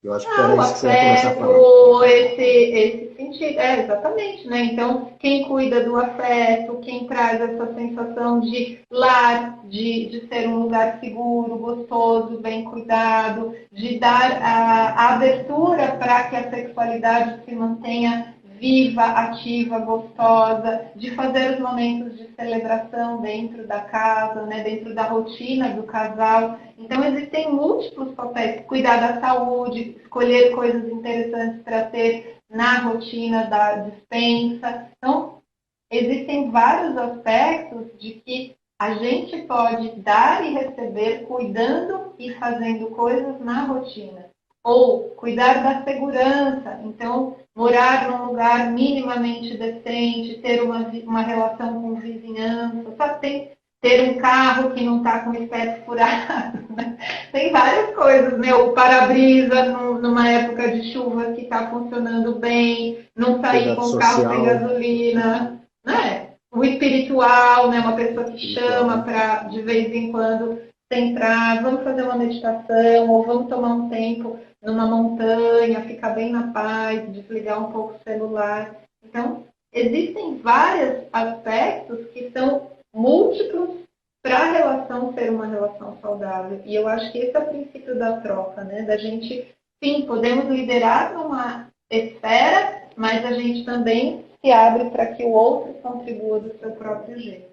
Eu acho que era isso que você ia começar a falar. Esse sentido, exatamente, né? Então, quem cuida do afeto, quem traz essa sensação de lar, de ser um lugar seguro, gostoso, bem cuidado, de dar a abertura para que a sexualidade se mantenha viva, ativa, gostosa, de fazer os momentos de celebração dentro da casa, né, dentro da rotina do casal. Então, existem múltiplos papéis. Cuidar da saúde, escolher coisas interessantes para ter na rotina da dispensa. Então, existem vários aspectos de que a gente pode dar e receber cuidando e fazendo coisas na rotina. Ou cuidar da segurança, então morar num lugar minimamente decente, ter uma relação com vizinhança, sabe? Ter um carro que não está com o espeto furado. Né? Tem várias coisas, né? O para-brisa numa época de chuva que está funcionando bem, não sair Cuidado com o carro sem social. gasolina, né? O espiritual, né? Uma pessoa que chama para, de vez em quando, centrar, vamos fazer uma meditação, ou vamos tomar um tempo numa montanha, ficar bem na paz, desligar um pouco o celular. Então, existem vários aspectos que são múltiplos para a relação ser uma relação saudável. E eu acho que esse é o princípio da troca, né? Da gente, sim, podemos liderar numa esfera, mas a gente também se abre para que o outro contribua do seu próprio jeito.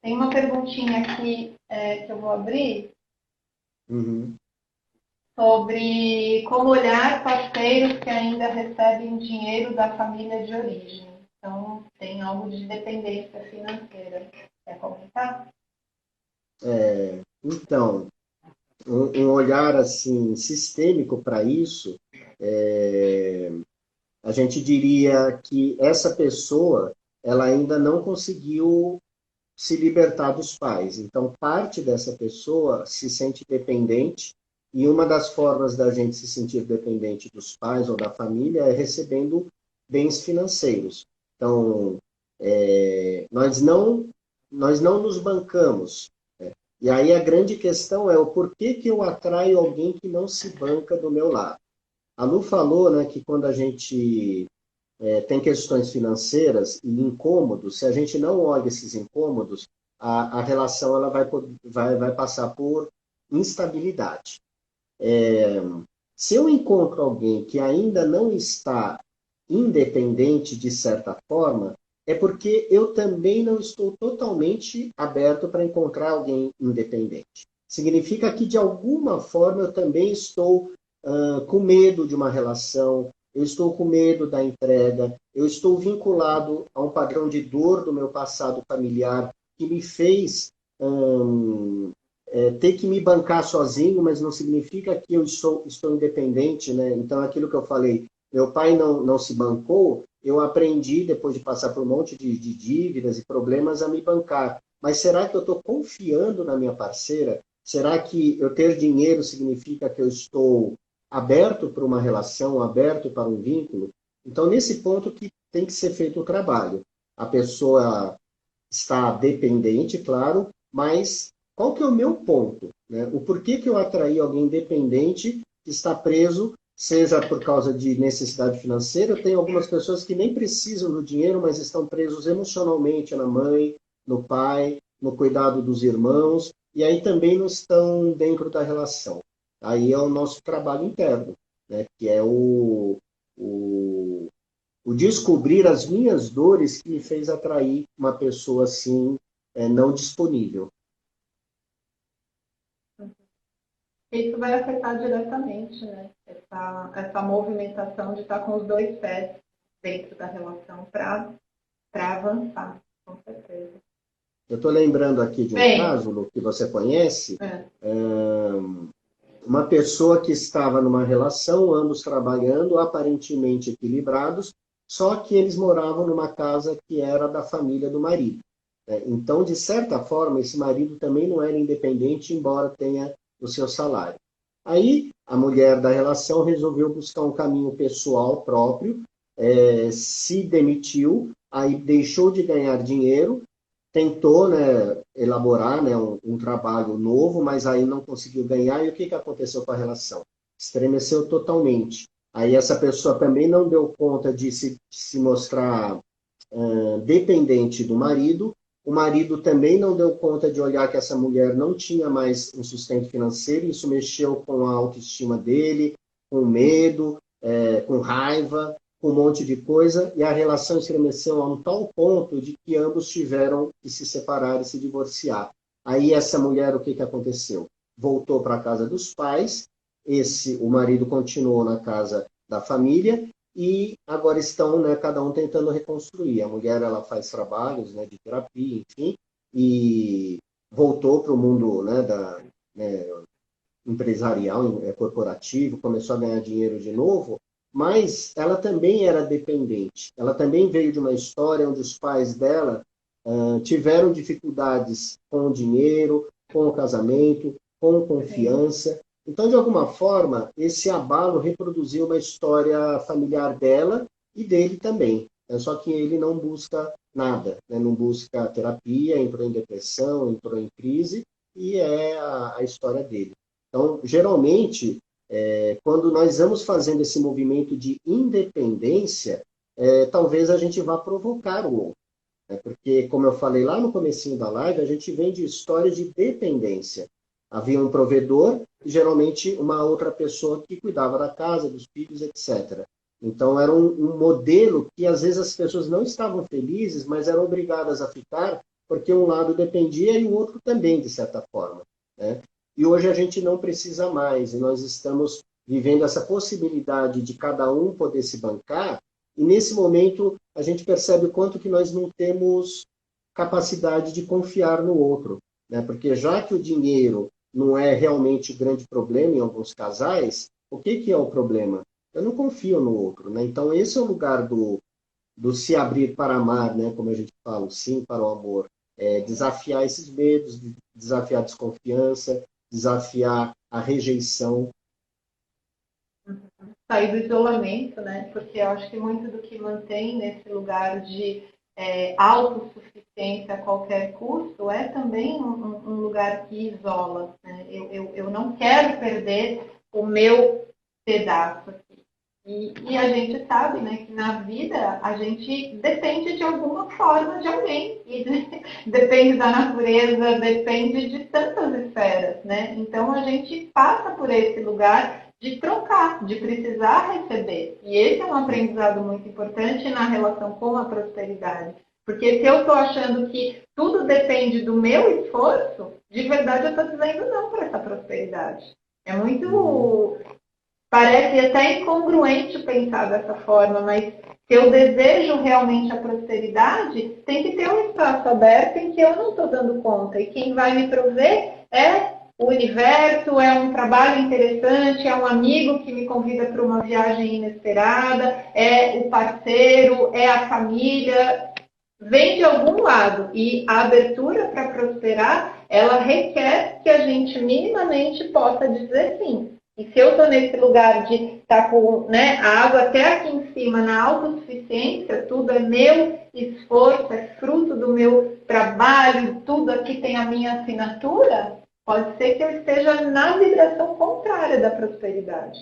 Tem uma perguntinha aqui que eu vou abrir sobre como olhar parceiros que ainda recebem dinheiro da família de origem. Então, tem algo de dependência financeira. Quer comentar? Então, um olhar assim sistêmico para isso, a gente diria que essa pessoa ela ainda não conseguiu se libertar dos pais. Então, parte dessa pessoa se sente dependente e uma das formas da gente se sentir dependente dos pais ou da família é recebendo bens financeiros. Então, nós não nos bancamos. E aí a grande questão é o porquê que eu atraio alguém que não se banca do meu lado. A Lu falou, né, que quando a gente tem questões financeiras e incômodos, se a gente não olha esses incômodos, a relação ela vai passar por instabilidade. Se eu encontro alguém que ainda não está independente de certa forma, é porque eu também não estou totalmente aberto para encontrar alguém independente. Significa que, de alguma forma, eu também estou com medo de uma relação, eu estou com medo da entrega, eu estou vinculado a um padrão de dor do meu passado familiar que me fez ter que me bancar sozinho, mas não significa que eu estou independente, né? Então, aquilo que eu falei, meu pai não se bancou, eu aprendi, depois de passar por um monte de dívidas e problemas, a me bancar. Mas será que eu estou confiando na minha parceira? Será que eu ter dinheiro significa que eu estou aberto para uma relação, aberto para um vínculo? Então, nesse ponto que tem que ser feito o trabalho. A pessoa está dependente, claro, mas qual que é o meu ponto? Né? O porquê que eu atraí alguém dependente que está preso, seja por causa de necessidade financeira, tem algumas pessoas que nem precisam do dinheiro, mas estão presos emocionalmente na mãe, no pai, no cuidado dos irmãos, e aí também não estão dentro da relação. Aí é o nosso trabalho interno, né? Que é o descobrir as minhas dores que me fez atrair uma pessoa assim, não disponível. Isso vai afetar diretamente, né? Essa movimentação de estar com os dois pés dentro da relação para avançar, com certeza. Eu estou lembrando aqui de um caso, Lu, que você conhece, uma pessoa que estava numa relação, ambos trabalhando, aparentemente equilibrados, só que eles moravam numa casa que era da família do marido. Então, de certa forma, esse marido também não era independente, embora tenha o seu salário. Aí, a mulher da relação resolveu buscar um caminho pessoal próprio, se demitiu, aí deixou de ganhar dinheiro, tentou, né, elaborar, né, um trabalho novo, mas aí não conseguiu ganhar. E o que aconteceu com a relação? Estremeceu totalmente. Aí essa pessoa também não deu conta de se mostrar dependente do marido. O marido também não deu conta de olhar que essa mulher não tinha mais um sustento financeiro. Isso mexeu com a autoestima dele, com medo, com raiva, com um monte de coisa, e a relação estremeceu a um tal ponto de que ambos tiveram que se separar e se divorciar. Aí essa mulher, o que aconteceu? Voltou para a casa dos pais, o marido continuou na casa da família, e agora estão, né, cada um tentando reconstruir. A mulher, ela faz trabalhos, né, de terapia, enfim, e voltou para o mundo, né, né, empresarial, corporativo, começou a ganhar dinheiro de novo, mas ela também era dependente. Ela também veio de uma história onde os pais dela tiveram dificuldades com o dinheiro, com o casamento, com confiança. Então, de alguma forma, esse abalo reproduziu uma história familiar dela e dele também. Só que ele não busca nada, né? Não busca terapia, entrou em depressão, entrou em crise, e é a história dele. Então, geralmente, quando nós vamos fazendo esse movimento de independência, talvez a gente vá provocar o outro. Porque, como eu falei lá no comecinho da live, a gente vem de história de dependência. Havia um provedor e, geralmente, uma outra pessoa que cuidava da casa, dos filhos, etc. Então, era um modelo que, às vezes, as pessoas não estavam felizes, mas eram obrigadas a ficar, porque um lado dependia e o outro também, de certa forma, né? E hoje a gente não precisa mais, e nós estamos vivendo essa possibilidade de cada um poder se bancar, e nesse momento a gente percebe o quanto que nós não temos capacidade de confiar no outro, né? Porque já que o dinheiro não é realmente o grande problema em alguns casais, o que é o problema? Eu não confio no outro, né? Então esse é o lugar do se abrir para amar, né? Como a gente fala, o sim para o amor. Desafiar esses medos, desafiar a desconfiança, desafiar a rejeição. Sair do isolamento, né? Porque eu acho que muito do que mantém nesse lugar de autossuficiência a qualquer custo é também um lugar que isola, né? Eu não quero perder o meu pedaço aqui. E a gente sabe, né, que na vida a gente depende de alguma forma de alguém. E depende da natureza, depende de tantas esferas, né? Então a gente passa por esse lugar de trocar, de precisar receber. E esse é um aprendizado muito importante na relação com a prosperidade. Porque se eu estou achando que tudo depende do meu esforço, de verdade eu estou dizendo não para essa prosperidade. É muito... Parece até incongruente pensar dessa forma, mas se eu desejo realmente a prosperidade, tem que ter um espaço aberto em que eu não estou dando conta. E quem vai me prover é o universo, é um trabalho interessante, é um amigo que me convida para uma viagem inesperada, é o parceiro, é a família. Vem de algum lado. E a abertura para prosperar, ela requer que a gente minimamente possa dizer sim. E se eu estou nesse lugar de estar com, né, a água até aqui em cima, na autossuficiência, tudo é meu esforço, é fruto do meu trabalho, tudo aqui tem a minha assinatura, pode ser que eu esteja na vibração contrária da prosperidade.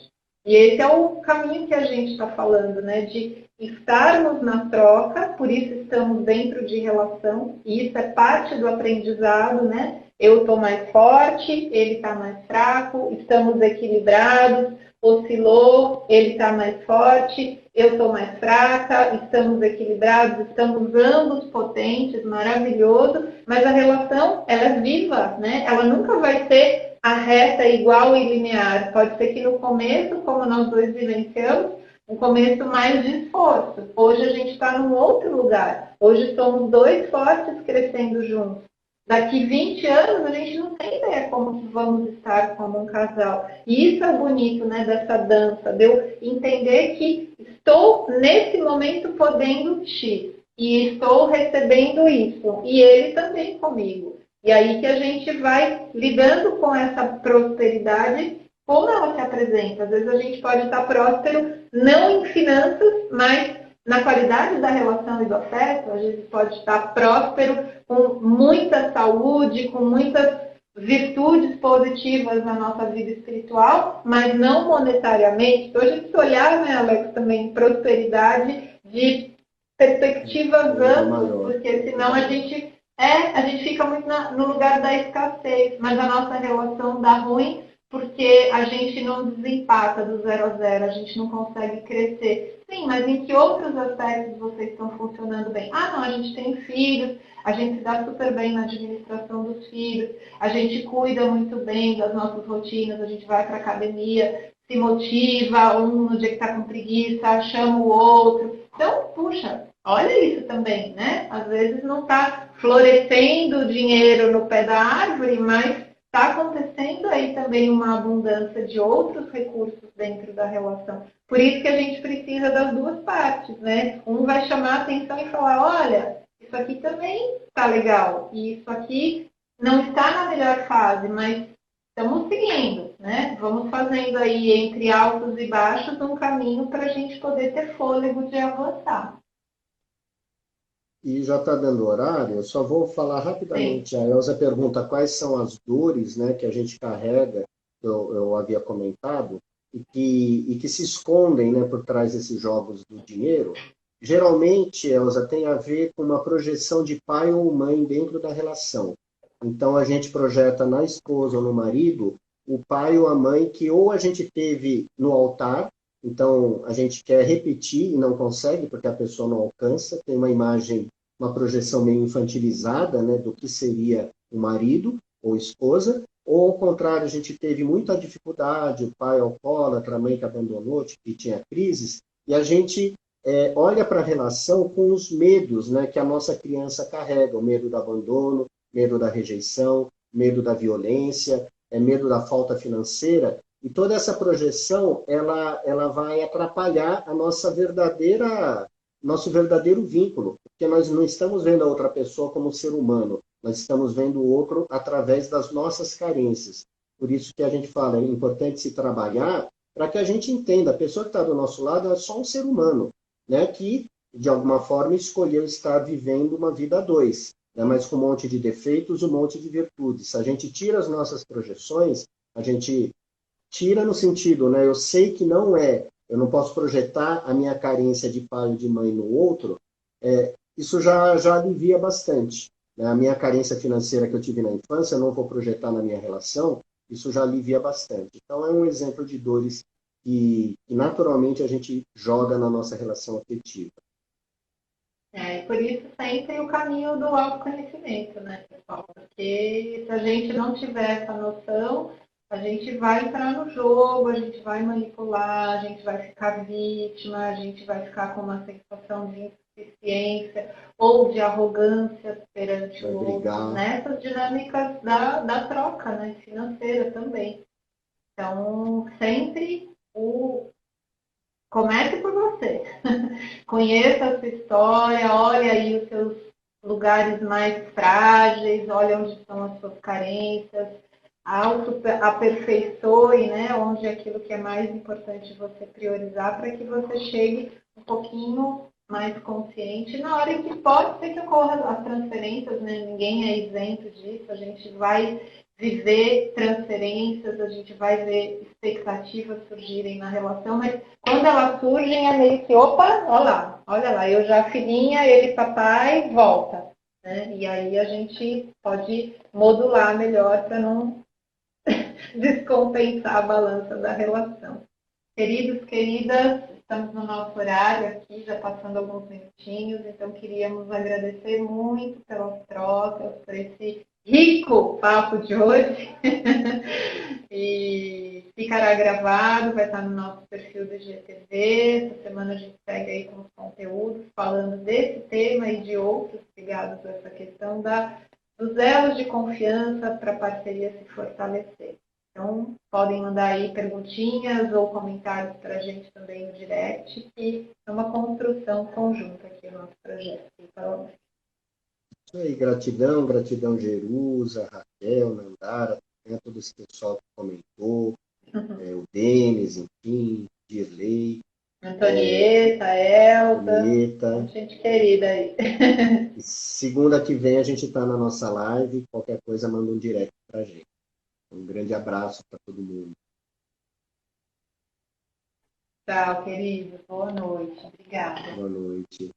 E esse é o caminho que a gente está falando, né? De estarmos na troca, por isso estamos dentro de relação, e isso é parte do aprendizado, né? Eu estou mais forte, ele está mais fraco, estamos equilibrados, oscilou, ele está mais forte, eu estou mais fraca, estamos equilibrados, estamos ambos potentes, maravilhoso, mas a relação, ela é viva, né? Ela nunca vai ser a reta igual e linear. Pode ser que no começo, como nós dois vivenciamos, um começo mais de esforço. Hoje a gente está num outro lugar. Hoje somos dois fortes crescendo juntos. Daqui 20 anos a gente não tem ideia como que vamos estar como um casal. E isso é bonito, né, dessa dança, de eu entender que estou nesse momento podendo X e estou recebendo isso. E ele também comigo. E aí que a gente vai lidando com essa prosperidade, como ela se apresenta. Às vezes a gente pode estar próspero não em finanças, mas na qualidade da relação e do afeto. A gente pode estar próspero com muita saúde, com muitas virtudes positivas na nossa vida espiritual, mas não monetariamente. Então a gente se olhar, né, Alex, também prosperidade de perspectivas amplas, porque senão a gente fica muito no lugar da escassez, mas a nossa relação dá ruim porque a gente não desempata do 0 a 0, a gente não consegue crescer. Sim, mas em que outros aspectos vocês estão funcionando bem? Ah, não, a gente tem filhos, a gente se dá super bem na administração dos filhos, a gente cuida muito bem das nossas rotinas, a gente vai para a academia. se motiva, um no dia que está com preguiça, chama o outro. Então, puxa, olha isso também, né? Às vezes não está florescendo dinheiro no pé da árvore, mas está acontecendo aí também uma abundância de outros recursos dentro da relação. Por isso que a gente precisa das duas partes, né? Um vai chamar a atenção e falar, olha, isso aqui também está legal, e isso aqui não está na melhor fase, mas estamos seguindo, né? Vamos fazendo aí entre altos e baixos um caminho para a gente poder ter fôlego de avançar. E já está dando horário, eu só vou falar Sim. rapidamente. A Elza pergunta quais são as dores, né, que a gente carrega, eu havia comentado, e que se escondem, né, por trás desses jogos do dinheiro. Geralmente, Elza, tem a ver com uma projeção de pai ou mãe dentro da relação. Então, a gente projeta na esposa ou no marido o pai ou a mãe que ou a gente teve no altar, então a gente quer repetir e não consegue porque a pessoa não alcança, tem uma imagem, uma projeção meio infantilizada, né, do que seria o marido ou esposa, ou ao contrário, a gente teve muita dificuldade, o pai alcoólatra, a mãe que abandonou, que tinha crises, e a gente olha para a relação com os medos, né, que a nossa criança carrega, o medo do abandono, medo da rejeição, medo da violência, medo da falta financeira, e toda essa projeção, ela vai atrapalhar a nosso verdadeiro vínculo, porque nós não estamos vendo a outra pessoa como ser humano, nós estamos vendo o outro através das nossas carências. Por isso que a gente fala, é importante se trabalhar para que a gente entenda, a pessoa que está do nosso lado é só um ser humano, né, que, de alguma forma, escolheu estar vivendo uma vida a dois, né, mas com um monte de defeitos, um monte de virtudes. Se a gente tira as nossas projeções, a gente tira no sentido, né? Eu sei que não é, eu não posso projetar a minha carência de pai ou de mãe no outro, isso já alivia bastante. Né? A minha carência financeira que eu tive na infância, eu não vou projetar na minha relação, isso já alivia bastante. Então, é um exemplo de dores que naturalmente a gente joga na nossa relação afetiva. E por isso sempre o caminho do autoconhecimento, né, pessoal? Porque se a gente não tiver essa noção, a gente vai entrar no jogo, a gente vai manipular, a gente vai ficar vítima, a gente vai ficar com uma sensação de insuficiência ou de arrogância perante Vai o outro, brigar, nessas dinâmicas da troca, né, financeira também. Então, sempre comece por você. Conheça a sua história, olhe aí os seus lugares mais frágeis, olhe onde estão as suas carências, aperfeiçoe, né, onde é aquilo que é mais importante você priorizar para que você chegue um pouquinho mais consciente na hora em que pode ser que ocorra as transferências, né? Ninguém é isento disso, a gente vai viver transferências, a gente vai ver expectativas surgirem na relação, mas quando elas surgem é meio que, opa, olha lá, eu já filhinha, ele papai, volta. Né? E aí a gente pode modular melhor para não descompensar a balança da relação. Queridos, queridas, estamos no nosso horário aqui, já passando alguns minutinhos, então queríamos agradecer muito pelas trocas, por esse rico papo de hoje. E ficará gravado, vai estar no nosso perfil do GTV. Essa semana a gente segue aí com os conteúdos falando desse tema e de outros ligados a essa questão dos elos de confiança para a parceria se fortalecer. Então, podem mandar aí perguntinhas ou comentários para a gente também no direct, que é uma construção conjunta aqui o nosso projeto. isso aí, gratidão, gratidão Jerusa, Raquel, Nandara, né, todo esse pessoal que comentou, o Denis, enfim, Dirley, Antonieta, Elza, Anitta. gente querida aí. E segunda que vem a gente está na nossa live, qualquer coisa manda um direct para a gente. Um grande abraço para todo mundo. Tchau, querido. Boa noite. Obrigada. Boa noite.